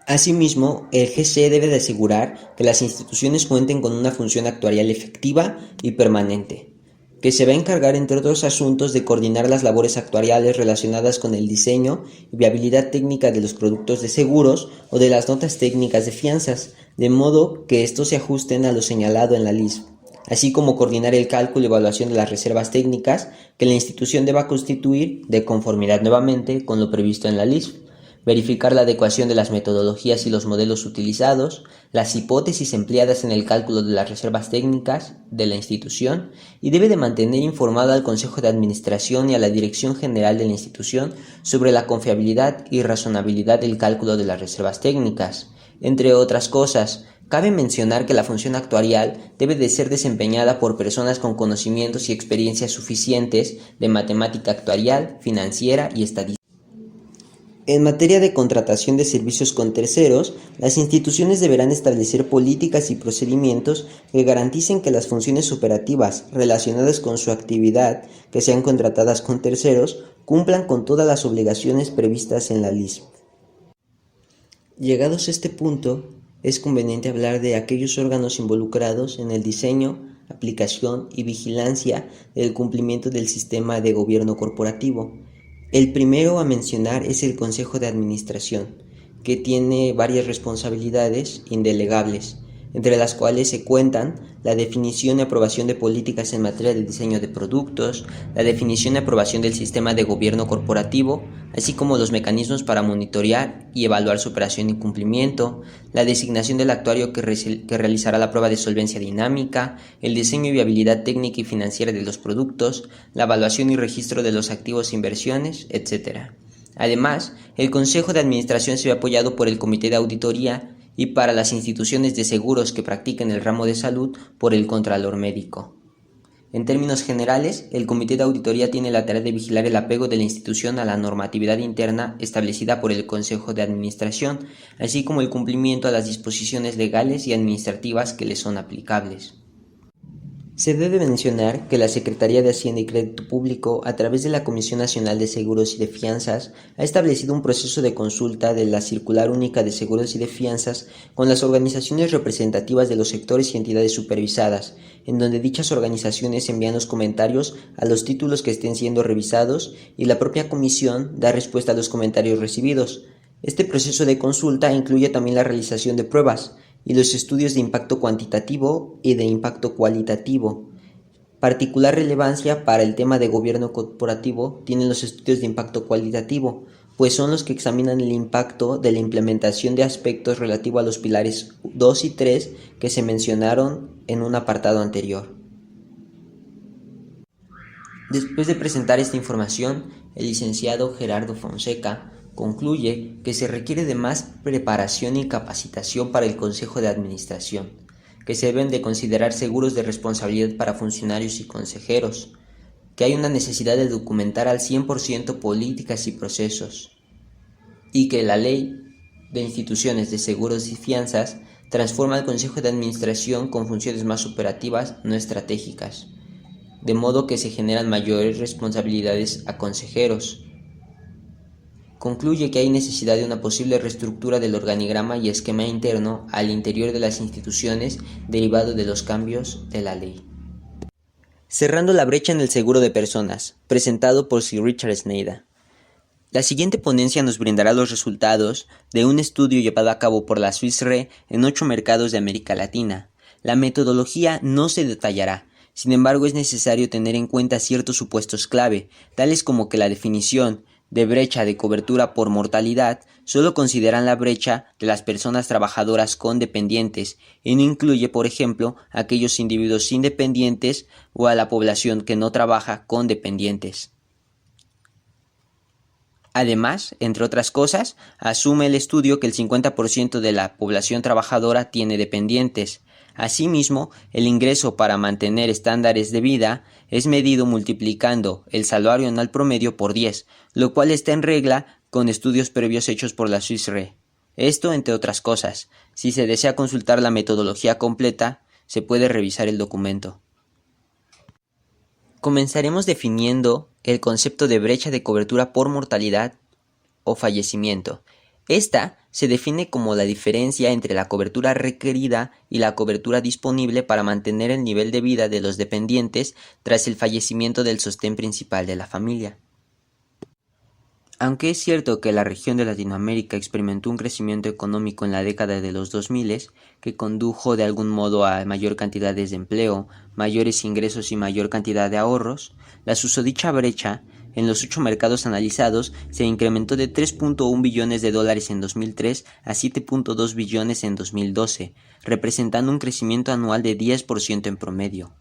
Asimismo, el GC debe de asegurar que las instituciones cuenten con una función actuarial efectiva y permanente, que se va a encargar, entre otros asuntos, de coordinar las labores actuariales relacionadas con el diseño y viabilidad técnica de los productos de seguros o de las notas técnicas de fianzas, de modo que estos se ajusten a lo señalado en la LISP, así como coordinar el cálculo y evaluación de las reservas técnicas que la institución deba constituir de conformidad nuevamente con lo previsto en la LISP, verificar la adecuación de las metodologías y los modelos utilizados, las hipótesis empleadas en el cálculo de las reservas técnicas de la institución y debe de mantener informado al Consejo de Administración y a la Dirección General de la institución sobre la confiabilidad y razonabilidad del cálculo de las reservas técnicas. Entre otras cosas, cabe mencionar que la función actuarial debe de ser desempeñada por personas con conocimientos y experiencias suficientes de matemática actuarial, financiera y estadística. En materia de contratación de servicios con terceros, las instituciones deberán establecer políticas y procedimientos que garanticen que las funciones operativas relacionadas con su actividad, que sean contratadas con terceros, cumplan con todas las obligaciones previstas en la LISP. Llegados a este punto, es conveniente hablar de aquellos órganos involucrados en el diseño, aplicación y vigilancia del cumplimiento del sistema de gobierno corporativo. El primero a mencionar es el Consejo de Administración, que tiene varias responsabilidades indelegables, entre las cuales se cuentan la definición y aprobación de políticas en materia de diseño de productos, la definición y aprobación del sistema de gobierno corporativo, así como los mecanismos para monitorear y evaluar su operación y cumplimiento, la designación del actuario que realizará la prueba de solvencia dinámica, el diseño y viabilidad técnica y financiera de los productos, la evaluación y registro de los activos e inversiones, etc. Además, el Consejo de Administración se ve apoyado por el Comité de Auditoría y para las instituciones de seguros que practiquen el ramo de salud por el Contralor Médico. En términos generales, el Comité de Auditoría tiene la tarea de vigilar el apego de la institución a la normatividad interna establecida por el Consejo de Administración, así como el cumplimiento a las disposiciones legales y administrativas que le son aplicables. Se debe mencionar que la Secretaría de Hacienda y Crédito Público, a través de la Comisión Nacional de Seguros y de Fianzas, ha establecido un proceso de consulta de la Circular Única de Seguros y de Fianzas con las organizaciones representativas de los sectores y entidades supervisadas, en donde dichas organizaciones envían los comentarios a los títulos que estén siendo revisados y la propia comisión da respuesta a los comentarios recibidos. Este proceso de consulta incluye también la realización de pruebas y los estudios de impacto cuantitativo y de impacto cualitativo. Particular relevancia para el tema de gobierno corporativo tienen los estudios de impacto cualitativo, pues son los que examinan el impacto de la implementación de aspectos relativos a los pilares 2 y 3 que se mencionaron en un apartado anterior. Después de presentar esta información, el licenciado Gerardo Fonseca concluye que se requiere de más preparación y capacitación para el Consejo de Administración, que se deben de considerar seguros de responsabilidad para funcionarios y consejeros, que hay una necesidad de documentar al 100% políticas y procesos, y que la Ley de Instituciones de Seguros y Fianzas transforma al Consejo de Administración con funciones más operativas, no estratégicas, de modo que se generan mayores responsabilidades a consejeros. Concluye que hay necesidad de una posible reestructura del organigrama y esquema interno al interior de las instituciones derivado de los cambios de la ley. Cerrando la brecha en el seguro de personas, presentado por Sir Richard Snyder. La siguiente ponencia nos brindará los resultados de un estudio llevado a cabo por la Swiss Re en 8 mercados de América Latina. La metodología no se detallará. Sin embargo, es necesario tener en cuenta ciertos supuestos clave, tales como que la definición de brecha de cobertura por mortalidad solo consideran la brecha de las personas trabajadoras con dependientes y no incluye, por ejemplo, a aquellos individuos independientes o a la población que no trabaja con dependientes. Además, entre otras cosas, asume el estudio que el 50% de la población trabajadora tiene dependientes. Asimismo, el ingreso para mantener estándares de vida es medido multiplicando el salario anual promedio por 10, lo cual está en regla con estudios previos hechos por la Swiss Re. Esto, entre otras cosas. Si se desea consultar la metodología completa, se puede revisar el documento. Comenzaremos definiendo el concepto de brecha de cobertura por mortalidad o fallecimiento. Esta se define como la diferencia entre la cobertura requerida y la cobertura disponible para mantener el nivel de vida de los dependientes tras el fallecimiento del sostén principal de la familia. Aunque es cierto que la región de Latinoamérica experimentó un crecimiento económico en la década de los 2000, que condujo de algún modo a mayor cantidad de empleo, mayores ingresos y mayor cantidad de ahorros, la susodicha brecha en los 8 mercados analizados se incrementó de 3.1 billones de dólares en 2003 a 7.2 billones en 2012, representando un crecimiento anual de 10% en promedio.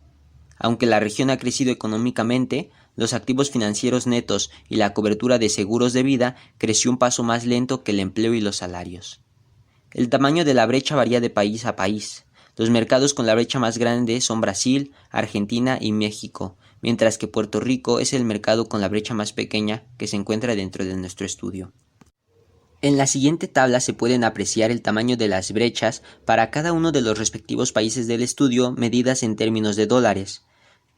Aunque la región ha crecido económicamente, los activos financieros netos y la cobertura de seguros de vida creció un paso más lento que el empleo y los salarios. El tamaño de la brecha varía de país a país. Los mercados con la brecha más grande son Brasil, Argentina y México, mientras que Puerto Rico es el mercado con la brecha más pequeña que se encuentra dentro de nuestro estudio. En la siguiente tabla se pueden apreciar el tamaño de las brechas para cada uno de los respectivos países del estudio medidas en términos de dólares.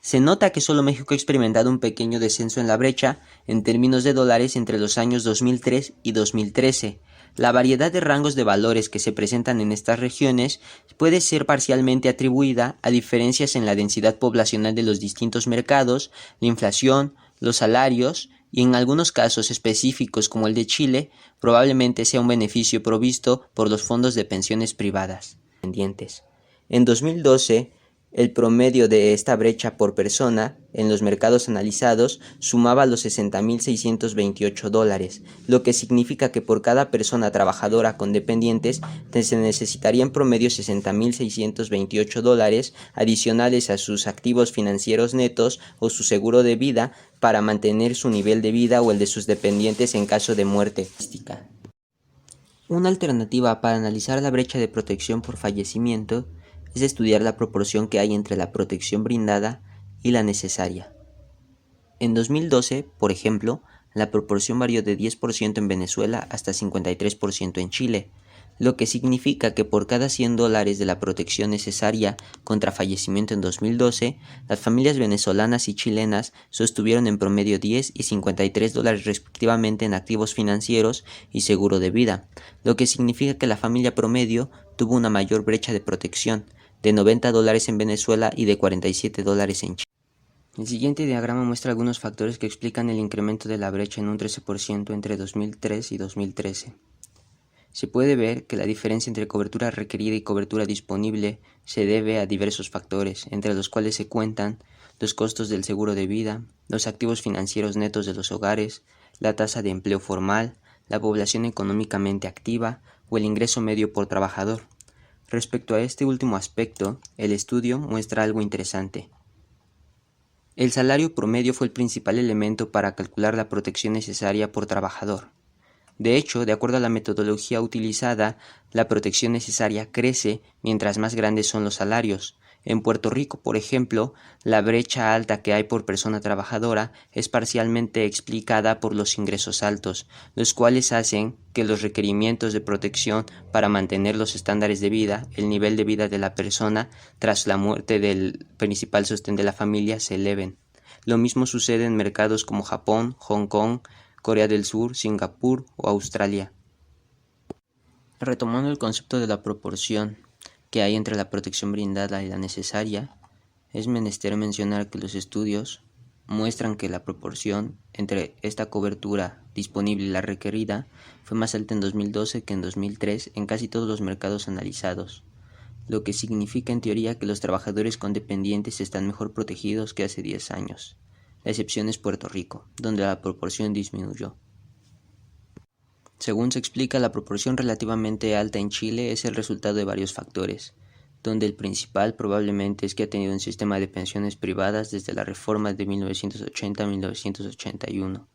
Se nota que solo México ha experimentado un pequeño descenso en la brecha en términos de dólares entre los años 2003 y 2013. La variedad de rangos de valores que se presentan en estas regiones puede ser parcialmente atribuida a diferencias en la densidad poblacional de los distintos mercados, la inflación, los salarios y en algunos casos específicos como el de Chile, probablemente sea un beneficio provisto por los fondos de pensiones privadas. En 2012, el promedio de esta brecha por persona en los mercados analizados sumaba los $60,628, lo que significa que por cada persona trabajadora con dependientes se necesitaría en promedio $60,628 adicionales a sus activos financieros netos o su seguro de vida para mantener su nivel de vida o el de sus dependientes en caso de muerte. Una alternativa para analizar la brecha de protección por fallecimiento es estudiar la proporción que hay entre la protección brindada y la necesaria. En 2012, por ejemplo, la proporción varió de 10% en Venezuela hasta 53% en Chile, lo que significa que por cada $100 de la protección necesaria contra fallecimiento en 2012, las familias venezolanas y chilenas sostuvieron en promedio $10 y $53 respectivamente en activos financieros y seguro de vida, lo que significa que la familia promedio tuvo una mayor brecha de protección, de $90 en Venezuela y de $47 en Chile. El siguiente diagrama muestra algunos factores que explican el incremento de la brecha en un 13% entre 2003 y 2013. Se puede ver que la diferencia entre cobertura requerida y cobertura disponible se debe a diversos factores, entre los cuales se cuentan los costos del seguro de vida, los activos financieros netos de los hogares, la tasa de empleo formal, la población económicamente activa o el ingreso medio por trabajador. Respecto a este último aspecto, el estudio muestra algo interesante. El salario promedio fue el principal elemento para calcular la protección necesaria por trabajador. De hecho, de acuerdo a la metodología utilizada, la protección necesaria crece mientras más grandes son los salarios. En Puerto Rico, por ejemplo, la brecha alta que hay por persona trabajadora es parcialmente explicada por los ingresos altos, los cuales hacen que los requerimientos de protección para mantener los estándares de vida, el nivel de vida de la persona tras la muerte del principal sostén de la familia se eleven. Lo mismo sucede en mercados como Japón, Hong Kong, Corea del Sur, Singapur o Australia. Retomando el concepto de la proporción que hay entre la protección brindada y la necesaria, es menester mencionar que los estudios muestran que la proporción entre esta cobertura disponible y la requerida fue más alta en 2012 que en 2003 en casi todos los mercados analizados, lo que significa en teoría que los trabajadores con dependientes están mejor protegidos que hace 10 años. La excepción es Puerto Rico, donde la proporción disminuyó. Según se explica, la proporción relativamente alta en Chile es el resultado de varios factores, donde el principal probablemente es que ha tenido un sistema de pensiones privadas desde la reforma de 1980 a 1981.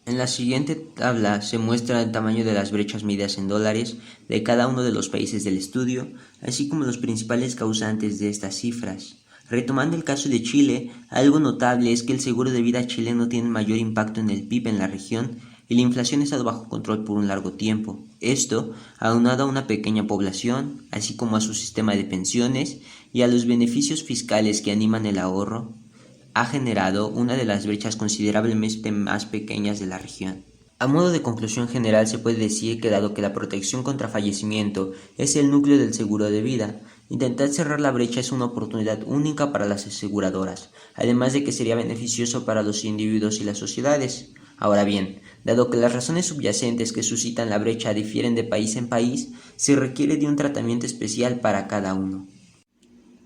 En la siguiente tabla se muestra el tamaño de las brechas medidas en dólares de cada uno de los países del estudio, así como los principales causantes de estas cifras. Retomando el caso de Chile, algo notable es que el seguro de vida chileno tiene mayor impacto en el PIB en la región y la inflación ha estado bajo control por un largo tiempo. Esto, aunado a una pequeña población, así como a su sistema de pensiones y a los beneficios fiscales que animan el ahorro, ha generado una de las brechas considerablemente más pequeñas de la región. A modo de conclusión general se puede decir que dado que la protección contra fallecimiento es el núcleo del seguro de vida, intentar cerrar la brecha es una oportunidad única para las aseguradoras, además de que sería beneficioso para los individuos y las sociedades. Ahora bien, dado que las razones subyacentes que suscitan la brecha difieren de país en país, se requiere de un tratamiento especial para cada uno.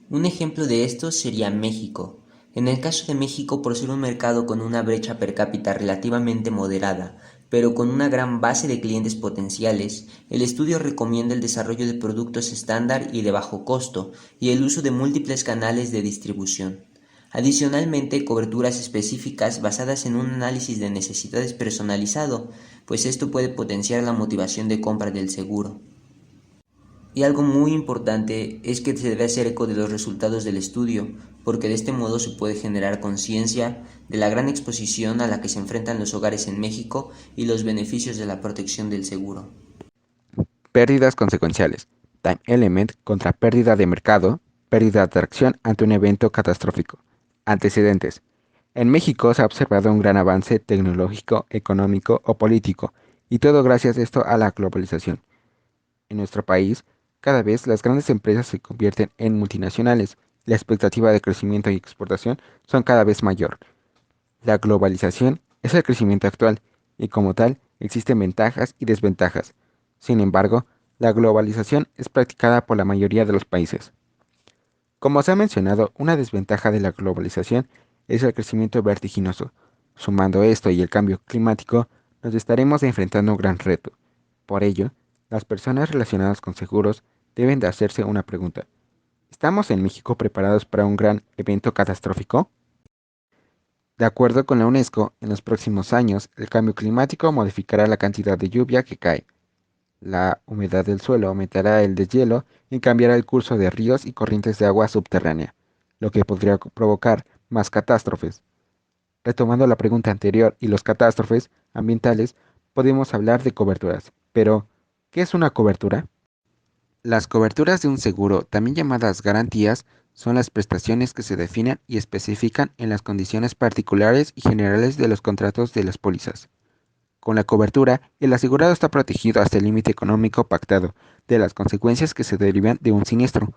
Un ejemplo de esto sería México. En el caso de México, por ser un mercado con una brecha per cápita relativamente moderada, pero con una gran base de clientes potenciales, el estudio recomienda el desarrollo de productos estándar y de bajo costo y el uso de múltiples canales de distribución. Adicionalmente, coberturas específicas basadas en un análisis de necesidades personalizado, pues esto puede potenciar la motivación de compra del seguro. Y algo muy importante es que se debe hacer eco de los resultados del estudio, porque de este modo se puede generar conciencia de la gran exposición a la que se enfrentan los hogares en México y los beneficios de la protección del seguro. Pérdidas consecuenciales. Time element contra pérdida de mercado, pérdida de atracción ante un evento catastrófico. Antecedentes. En México se ha observado un gran avance tecnológico, económico o político, y todo gracias esto a la globalización. En nuestro país, cada vez las grandes empresas se convierten en multinacionales, la expectativa de crecimiento y exportación son cada vez mayor. La globalización es el crecimiento actual, y como tal, existen ventajas y desventajas. Sin embargo, la globalización es practicada por la mayoría de los países. Como se ha mencionado, una desventaja de la globalización es el crecimiento vertiginoso. Sumando esto y el cambio climático, nos estaremos enfrentando a un gran reto. Por ello, las personas relacionadas con seguros deben de hacerse una pregunta. ¿Estamos en México preparados para un gran evento catastrófico? De acuerdo con la UNESCO, en los próximos años, el cambio climático modificará la cantidad de lluvia que cae. La humedad del suelo aumentará el deshielo y cambiará el curso de ríos y corrientes de agua subterránea, lo que podría provocar más catástrofes. Retomando la pregunta anterior y los catástrofes ambientales, podemos hablar de coberturas. Pero, ¿qué es una cobertura? Las coberturas de un seguro, también llamadas garantías, son las prestaciones que se definen y especifican en las condiciones particulares y generales de los contratos de las pólizas. Con la cobertura, el asegurado está protegido hasta el límite económico pactado de las consecuencias que se derivan de un siniestro.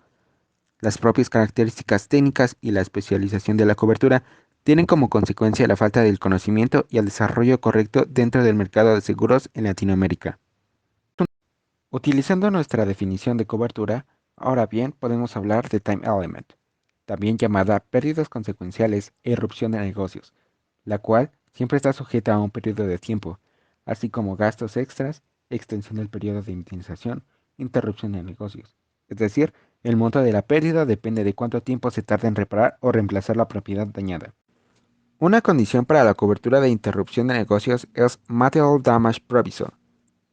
Las propias características técnicas y la especialización de la cobertura tienen como consecuencia la falta del conocimiento y el desarrollo correcto dentro del mercado de seguros en Latinoamérica. Utilizando nuestra definición de cobertura, ahora bien podemos hablar de time element, también llamada pérdidas consecuenciales e irrupción de negocios, la cual siempre está sujeta a un periodo de tiempo, así como gastos extras, extensión del periodo de indemnización, interrupción de negocios. Es decir, el monto de la pérdida depende de cuánto tiempo se tarda en reparar o reemplazar la propiedad dañada. Una condición para la cobertura de interrupción de negocios es Material Damage Provision,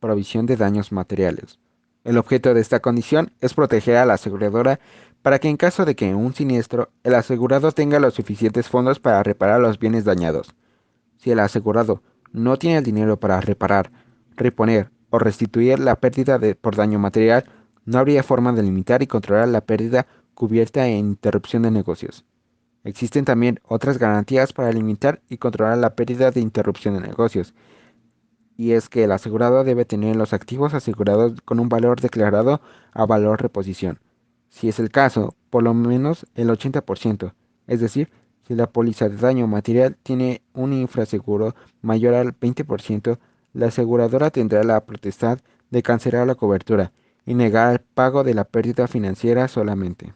provisión de daños materiales. El objeto de esta condición es proteger a la aseguradora para que en caso de que un siniestro, el asegurado tenga los suficientes fondos para reparar los bienes dañados. Si el asegurado no tiene el dinero para reparar, reponer o restituir la pérdida por daño material, no habría forma de limitar y controlar la pérdida cubierta en interrupción de negocios. Existen también otras garantías para limitar y controlar la pérdida de interrupción de negocios, y es que el asegurado debe tener los activos asegurados con un valor declarado a valor reposición. Si es el caso, por lo menos el 80%, es decir, si la póliza de daño material tiene un infraseguro mayor al 20%, la aseguradora tendrá la potestad de cancelar la cobertura y negar el pago de la pérdida financiera solamente.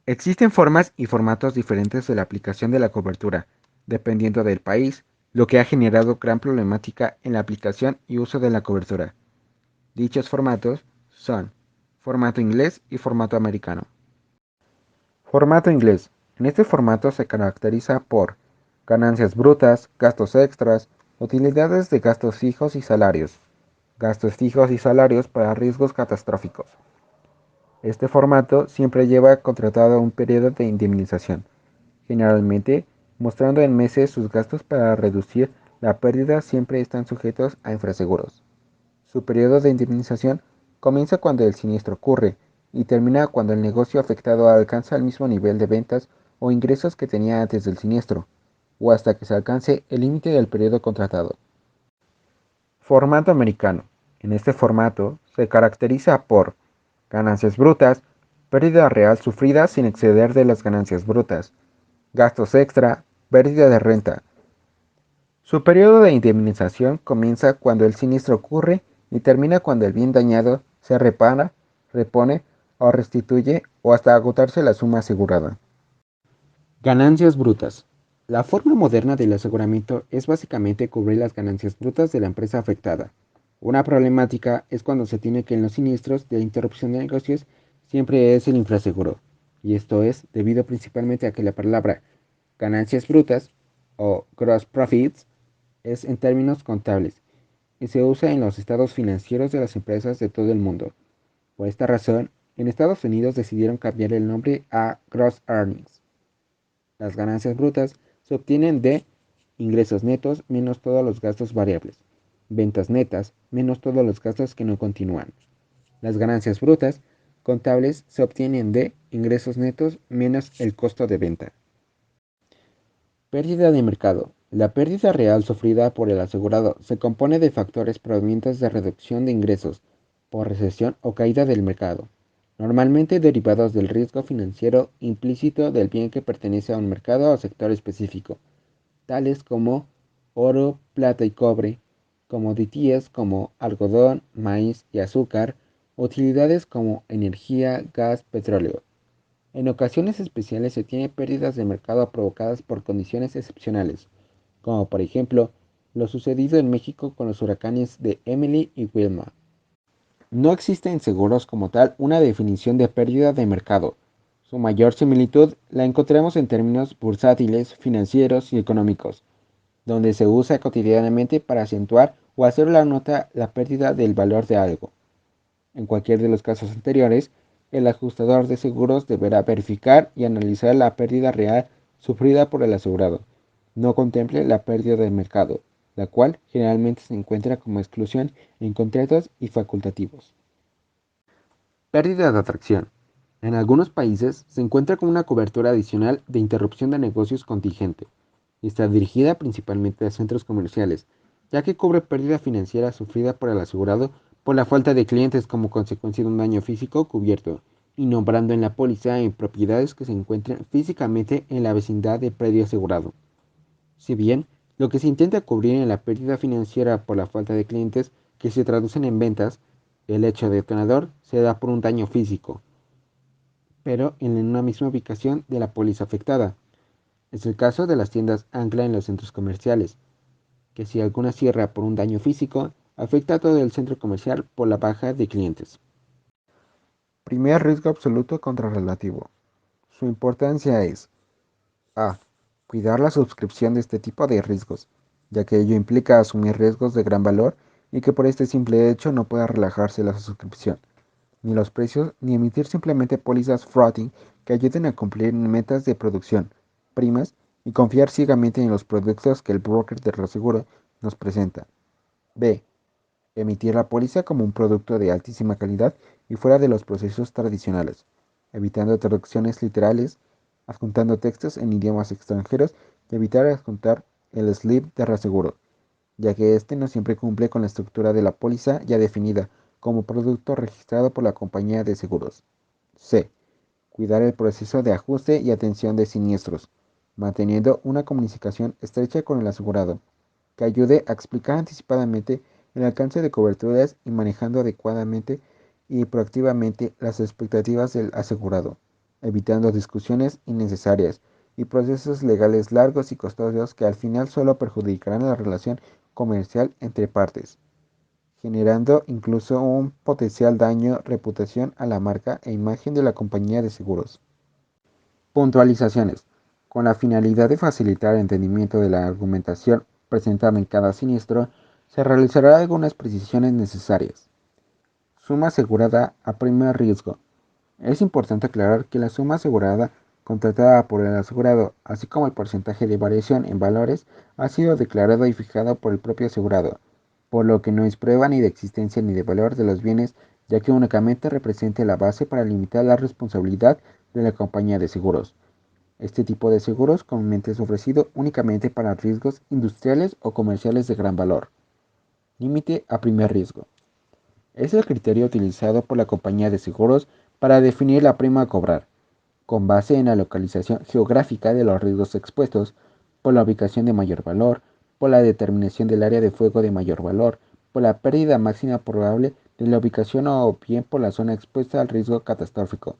Existen formas y formatos diferentes de la aplicación de la cobertura, dependiendo del país, lo que ha generado gran problemática en la aplicación y uso de la cobertura. Dichos formatos son formato inglés y formato americano. Formato inglés. En este formato se caracteriza por ganancias brutas, gastos extras, utilidades de gastos fijos y salarios, gastos fijos y salarios para riesgos catastróficos. Este formato siempre lleva contratado un periodo de indemnización, generalmente mostrando en meses sus gastos para reducir La pérdida siempre están sujetos a infraseguros. Su periodo de indemnización comienza cuando el siniestro ocurre y termina cuando el negocio afectado alcanza el mismo nivel de ventas o ingresos que tenía antes del siniestro, o hasta que se alcance el límite del periodo contratado. Formato americano. En este formato se caracteriza por ganancias brutas, pérdida real sufrida sin exceder de las ganancias brutas, gastos extra, pérdida de renta. Su periodo de indemnización comienza cuando el siniestro ocurre y termina cuando el bien dañado se repara, repone o restituye o hasta agotarse la suma asegurada. Ganancias brutas. La forma moderna del aseguramiento es básicamente cubrir las ganancias brutas de la empresa afectada. Una problemática es cuando se tiene que en los siniestros de interrupción de negocios siempre es el infraseguro, y esto es debido principalmente a que la palabra ganancias brutas o gross profits es en términos contables y se usa en los estados financieros de las empresas de todo el mundo. Por esta razón, en Estados Unidos decidieron cambiar el nombre a gross earnings. Las ganancias brutas se obtienen de ingresos netos menos todos los gastos variables, ventas netas menos todos los gastos que no continúan. Las ganancias brutas contables se obtienen de ingresos netos menos el costo de venta. Pérdida de mercado. La pérdida real sufrida por el asegurado se compone de factores provenientes de reducción de ingresos por recesión o caída del mercado, normalmente derivados del riesgo financiero implícito del bien que pertenece a un mercado o sector específico, tales como oro, plata y cobre, commodities como algodón, maíz y azúcar, utilidades como energía, gas, petróleo. En ocasiones especiales se tiene pérdidas de mercado provocadas por condiciones excepcionales, como por ejemplo lo sucedido en México con los huracanes de Emily y Wilma. No existe en seguros como tal una definición de pérdida de mercado. Su mayor similitud la encontramos en términos bursátiles, financieros y económicos, donde se usa cotidianamente para acentuar o hacer la nota la pérdida del valor de algo. En cualquier de los casos anteriores, el ajustador de seguros deberá verificar y analizar la pérdida real sufrida por el asegurado. No contemple la pérdida de mercado, la cual generalmente se encuentra como exclusión en contratos y facultativos. Pérdida de atracción. En algunos países se encuentra como una cobertura adicional de interrupción de negocios contingente y está dirigida principalmente a centros comerciales, ya que cubre pérdida financiera sufrida por el asegurado por la falta de clientes como consecuencia de un daño físico cubierto, y nombrando en la póliza en propiedades que se encuentren físicamente en la vecindad del predio asegurado. Si bien lo que se intenta cubrir en la pérdida financiera por la falta de clientes que se traducen en ventas, el hecho detonador se da por un daño físico, pero en una misma ubicación de la póliza afectada. Es el caso de las tiendas ancla en los centros comerciales, que si alguna cierra por un daño físico, afecta a todo el centro comercial por la baja de clientes. Primer riesgo absoluto contra relativo. Su importancia es a. Cuidar la suscripción de este tipo de riesgos, ya que ello implica asumir riesgos de gran valor y que por este simple hecho no pueda relajarse la suscripción, ni los precios, ni emitir simplemente pólizas floating que ayuden a cumplir metas de producción, primas y confiar ciegamente en los productos que el broker de reaseguro nos presenta. B. Emitir la póliza como un producto de altísima calidad y fuera de los procesos tradicionales, evitando traducciones literales, adjuntando textos en idiomas extranjeros y evitar adjuntar el slip de reaseguro, ya que este no siempre cumple con la estructura de la póliza ya definida como producto registrado por la compañía de seguros. C. Cuidar el proceso de ajuste y atención de siniestros, manteniendo una comunicación estrecha con el asegurado, que ayude a explicar anticipadamente el alcance de coberturas y manejando adecuadamente y proactivamente las expectativas del asegurado, evitando discusiones innecesarias y procesos legales largos y costosos que al final solo perjudicarán la relación comercial entre partes, generando incluso un potencial daño reputación a la marca e imagen de la compañía de seguros. Puntualizaciones. Con la finalidad de facilitar el entendimiento de la argumentación presentada en cada siniestro, se realizarán algunas precisiones necesarias. Suma asegurada a primer riesgo. Es importante aclarar que la suma asegurada contratada por el asegurado, así como el porcentaje de variación en valores, ha sido declarado y fijado por el propio asegurado, por lo que no es prueba ni de existencia ni de valor de los bienes, ya que únicamente representa la base para limitar la responsabilidad de la compañía de seguros. Este tipo de seguros comúnmente es ofrecido únicamente para riesgos industriales o comerciales de gran valor. Límite a primer riesgo. Es el criterio utilizado por la compañía de seguros para definir la prima a cobrar, con base en la localización geográfica de los riesgos expuestos, por la ubicación de mayor valor, por la determinación del área de fuego de mayor valor, por la pérdida máxima probable de la ubicación o bien por la zona expuesta al riesgo catastrófico,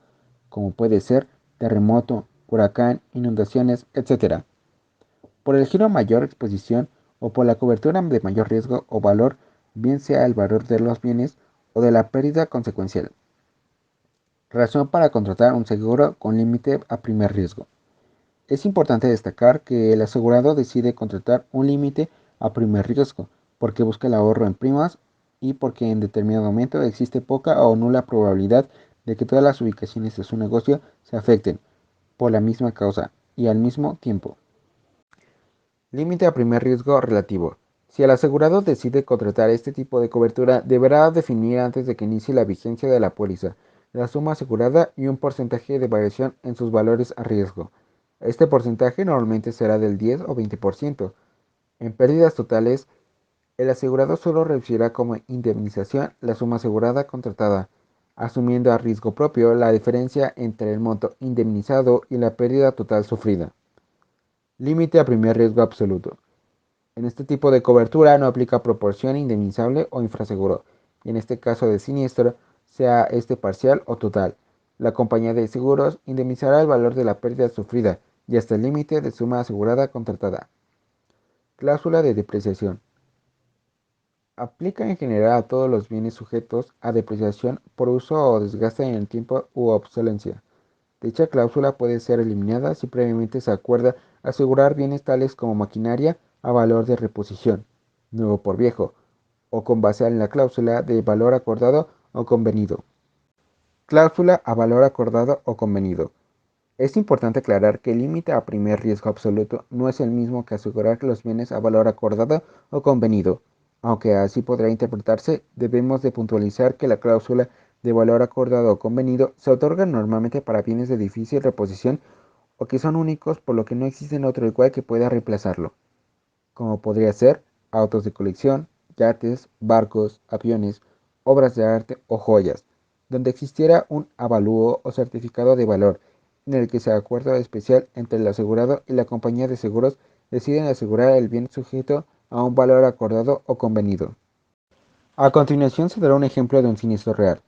como puede ser terremoto, huracán, inundaciones, etc. Por el giro a mayor exposición o por la cobertura de mayor riesgo o valor, bien sea el valor de los bienes o de la pérdida consecuencial. Razón para contratar un seguro con límite a primer riesgo. Es importante destacar que el asegurado decide contratar un límite a primer riesgo porque busca el ahorro en primas y porque en determinado momento existe poca o nula probabilidad de que todas las ubicaciones de su negocio se afecten por la misma causa y al mismo tiempo. Límite a primer riesgo relativo. Si el asegurado decide contratar este tipo de cobertura, deberá definir antes de que inicie la vigencia de la póliza la suma asegurada y un porcentaje de variación en sus valores a riesgo. Este porcentaje normalmente será del 10 o 20%. En pérdidas totales, el asegurado solo recibirá como indemnización la suma asegurada contratada, asumiendo a riesgo propio la diferencia entre el monto indemnizado y la pérdida total sufrida. Límite a primer riesgo absoluto. En este tipo de cobertura no aplica proporción indemnizable o infraseguro, y en este caso de siniestro, sea este parcial o total. La compañía de seguros indemnizará el valor de la pérdida sufrida y hasta el límite de suma asegurada contratada. Cláusula de depreciación. Aplica en general a todos los bienes sujetos a depreciación por uso o desgaste en el tiempo u obsolencia. Dicha cláusula puede ser eliminada si previamente se acuerda asegurar bienes tales como maquinaria a valor de reposición, nuevo por viejo, o con base en la cláusula de valor acordado o convenido. Cláusula a valor acordado o convenido. Es importante aclarar que el límite a primer riesgo absoluto no es el mismo que asegurar los bienes a valor acordado o convenido. Aunque así podrá interpretarse, debemos de puntualizar que la cláusula de valor acordado o convenido se otorga normalmente para bienes de difícil reposición o que son únicos por lo que no existe otro igual que pueda reemplazarlo, como podría ser autos de colección, yates, barcos, aviones, obras de arte o joyas, donde existiera un avalúo o certificado de valor, en el que se acuerdo especial entre el asegurado y la compañía de seguros deciden asegurar el bien sujeto a un valor acordado o convenido. A continuación se dará un ejemplo de un siniestro real.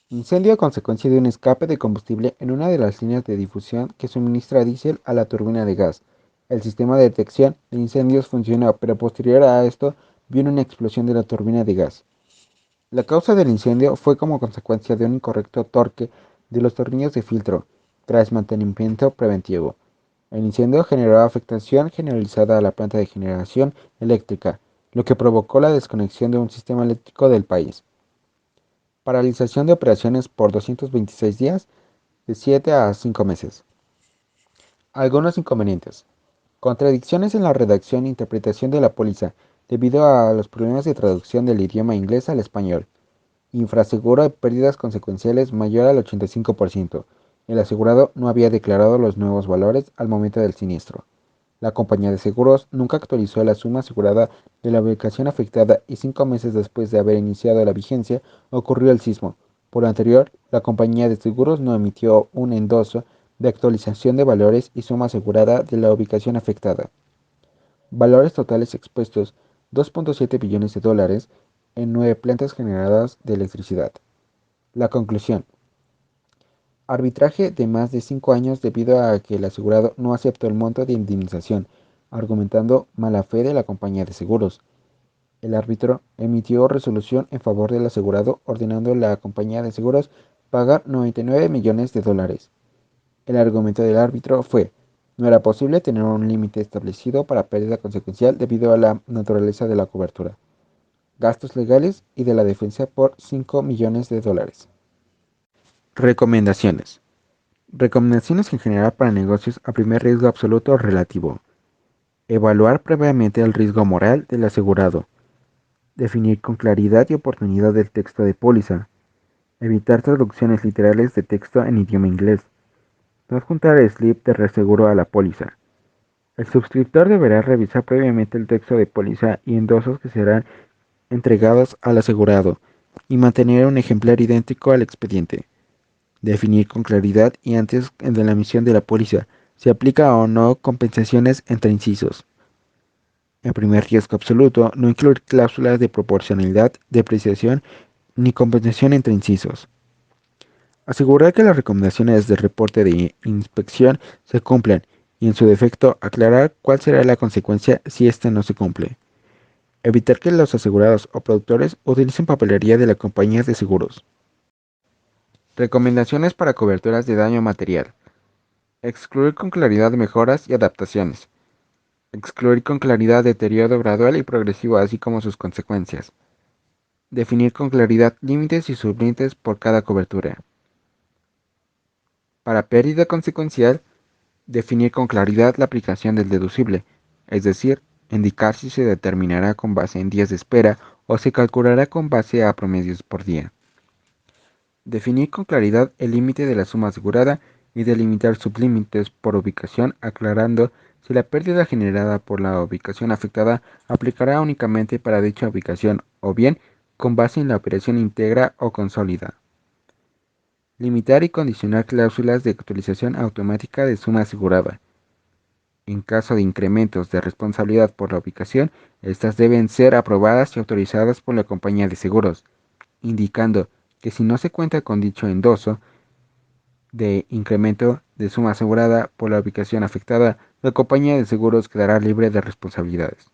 Incendio a consecuencia de un escape de combustible en una de las líneas de difusión que suministra diésel a la turbina de gas. El sistema de detección de incendios funcionó, pero posterior a esto vino una explosión de la turbina de gas. La causa del incendio fue como consecuencia de un incorrecto torque de los tornillos de filtro, tras mantenimiento preventivo. El incendio generó afectación generalizada a la planta de generación eléctrica, lo que provocó la desconexión de un sistema eléctrico del país. Paralización de operaciones por 226 días, de 7 a 5 meses. Algunos inconvenientes. Contradicciones en la redacción e interpretación de la póliza, debido a los problemas de traducción del idioma inglés al español. Infraseguro de pérdidas consecuenciales mayor al 85%. El asegurado no había declarado los nuevos valores al momento del siniestro. La compañía de seguros nunca actualizó la suma asegurada de la ubicación afectada y 5 meses después de haber iniciado la vigencia ocurrió el sismo. Por lo anterior, la compañía de seguros no emitió un endoso de actualización de valores y suma asegurada de la ubicación afectada. Valores totales expuestos: 2.7 billones de dólares en 9 plantas generadoras de electricidad. La conclusión. Arbitraje de más de 5 años debido a que el asegurado no aceptó el monto de indemnización, argumentando mala fe de la compañía de seguros. El árbitro emitió resolución en favor del asegurado ordenando a la compañía de seguros pagar 99 millones de dólares. El argumento del árbitro fue: no era posible tener un límite establecido para pérdida consecuencial debido a la naturaleza de la cobertura. Gastos legales y de la defensa por 5 millones de dólares. Recomendaciones. Recomendaciones en general para negocios a primer riesgo absoluto o relativo. Evaluar previamente el riesgo moral del asegurado. Definir con claridad y oportunidad el texto de póliza. Evitar traducciones literales de texto en idioma inglés. No adjuntar el slip de reaseguro a la póliza. El suscriptor deberá revisar previamente el texto de póliza y endosos que serán entregados al asegurado y mantener un ejemplar idéntico al expediente. Definir con claridad y antes de la emisión de la póliza si aplica o no compensaciones entre incisos. En primer riesgo absoluto, no incluir cláusulas de proporcionalidad, depreciación ni compensación entre incisos. Asegurar que las recomendaciones del reporte de inspección se cumplan y en su defecto aclarar cuál será la consecuencia si ésta no se cumple. Evitar que los asegurados o productores utilicen papelería de la compañía de seguros. Recomendaciones para coberturas de daño material. Excluir con claridad mejoras y adaptaciones. Excluir con claridad deterioro gradual y progresivo así como sus consecuencias. Definir con claridad límites y sublímites por cada cobertura. Para pérdida consecuencial, definir con claridad la aplicación del deducible, es decir, indicar si se determinará con base en días de espera o se calculará con base a promedios por día. Definir con claridad el límite de la suma asegurada y delimitar sublímites por ubicación, aclarando si la pérdida generada por la ubicación afectada aplicará únicamente para dicha ubicación o bien con base en la operación íntegra o consolida. Limitar y condicionar cláusulas de actualización automática de suma asegurada. En caso de incrementos de responsabilidad por la ubicación, estas deben ser aprobadas y autorizadas por la compañía de seguros, indicando que si no se cuenta con dicho endoso de incremento de suma asegurada por la ubicación afectada, la compañía de seguros quedará libre de responsabilidades.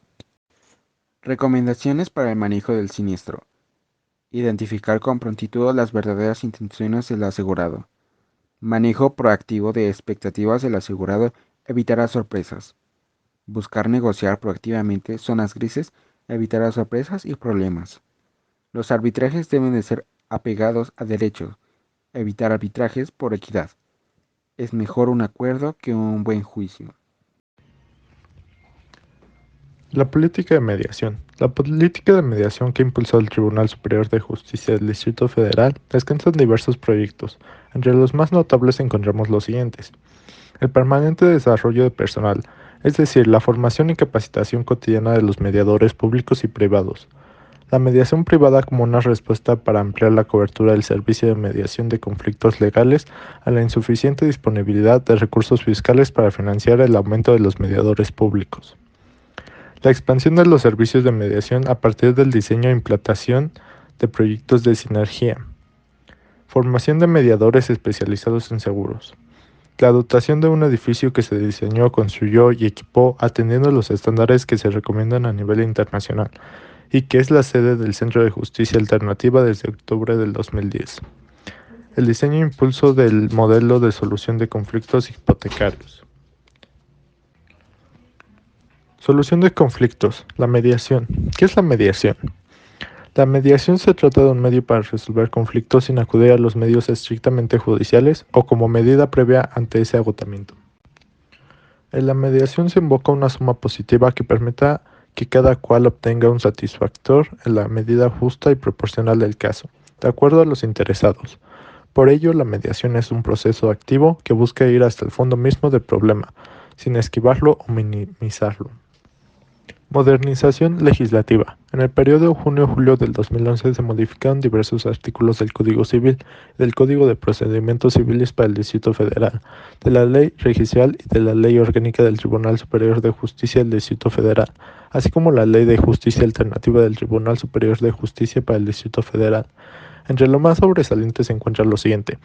Recomendaciones para el manejo del siniestro. Identificar con prontitud las verdaderas intenciones del asegurado. Manejo proactivo de expectativas del asegurado evitará sorpresas. Buscar negociar proactivamente zonas grises evitará sorpresas y problemas. Los arbitrajes deben de ser apegados a derechos. Evitar arbitrajes por equidad. Es mejor un acuerdo que un buen juicio. La política de mediación. La política de mediación que impulsó el Tribunal Superior de Justicia del Distrito Federal descansa en diversos proyectos. Entre los más notables encontramos los siguientes. El permanente desarrollo de personal, es decir, la formación y capacitación cotidiana de los mediadores públicos y privados. La mediación privada como una respuesta para ampliar la cobertura del servicio de mediación de conflictos legales a la insuficiente disponibilidad de recursos fiscales para financiar el aumento de los mediadores públicos. La expansión de los servicios de mediación a partir del diseño e implantación de proyectos de sinergia. Formación de mediadores especializados en seguros. La dotación de un edificio que se diseñó, construyó y equipó atendiendo los estándares que se recomiendan a nivel internacional y que es la sede del Centro de Justicia Alternativa desde octubre del 2010. El diseño e impulso del modelo de solución de conflictos hipotecarios. Solución de conflictos. La mediación. ¿Qué es la mediación? La mediación se trata de un medio para resolver conflictos sin acudir a los medios estrictamente judiciales o como medida previa ante ese agotamiento. En la mediación se invoca una suma positiva que permita que cada cual obtenga un satisfactor en la medida justa y proporcional del caso, de acuerdo a los interesados. Por ello, la mediación es un proceso activo que busca ir hasta el fondo mismo del problema, sin esquivarlo o minimizarlo. Modernización legislativa. En el periodo junio-julio del 2011 se modificaron diversos artículos del Código Civil, del Código de Procedimientos Civiles para el Distrito Federal, de la Ley Registral y de la Ley Orgánica del Tribunal Superior de Justicia del Distrito Federal, así como la Ley de Justicia Alternativa del Tribunal Superior de Justicia para el Distrito Federal. Entre lo más sobresaliente se encuentra lo siguiente.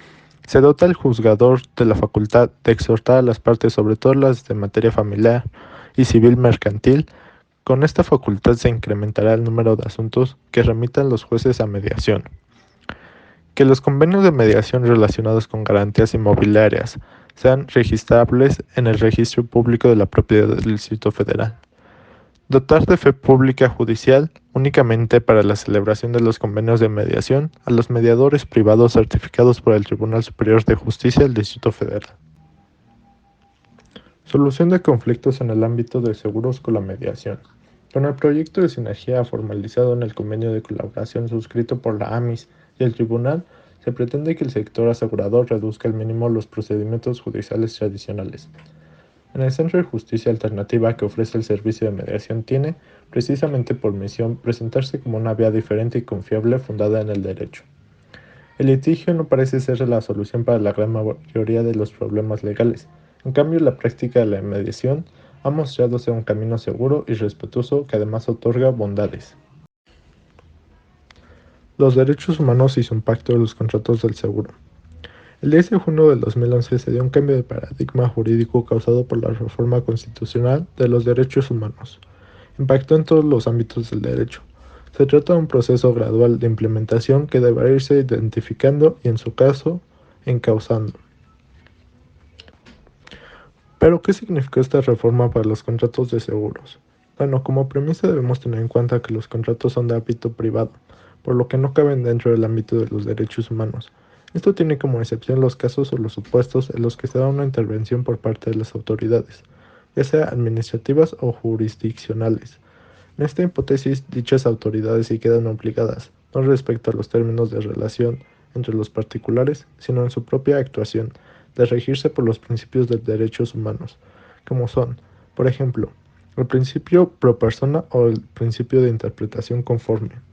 Se dota al juzgador de la facultad de exhortar a las partes, sobre todo las de materia familiar y civil mercantil. Con esta facultad se incrementará el número de asuntos que remitan los jueces a mediación. Que los convenios de mediación relacionados con garantías inmobiliarias sean registrables en el registro público de la propiedad del Distrito Federal. Dotar de fe pública judicial únicamente para la celebración de los convenios de mediación a los mediadores privados certificados por el Tribunal Superior de Justicia del Distrito Federal. Solución de conflictos en el ámbito de seguros con la mediación. Con el proyecto de sinergia formalizado en el convenio de colaboración suscrito por la AMIS y el Tribunal, se pretende que el sector asegurador reduzca al mínimo los procedimientos judiciales tradicionales. En el Centro de Justicia Alternativa que ofrece el servicio de mediación tiene, precisamente por misión, presentarse como una vía diferente y confiable fundada en el derecho. El litigio no parece ser la solución para la gran mayoría de los problemas legales. En cambio, la práctica de la mediación ha mostrado ser un camino seguro y respetuoso que además otorga bondades. Los derechos humanos y su impacto en los contratos del seguro. El 10 de junio del 2011 se dio un cambio de paradigma jurídico causado por la reforma constitucional de los derechos humanos. Impactó en todos los ámbitos del derecho. Se trata de un proceso gradual de implementación que deberá irse identificando y, en su caso, encauzando. ¿Pero qué significó esta reforma para los contratos de seguros? Bueno, como premisa debemos tener en cuenta que los contratos son de ámbito privado, por lo que no caben dentro del ámbito de los derechos humanos. Esto tiene como excepción los casos o los supuestos en los que se da una intervención por parte de las autoridades, ya sea administrativas o jurisdiccionales. En esta hipótesis, dichas autoridades sí quedan obligadas, no respecto a los términos de relación entre los particulares, sino en su propia actuación, de regirse por los principios de derechos humanos, como son, por ejemplo, el principio pro persona o el principio de interpretación conforme.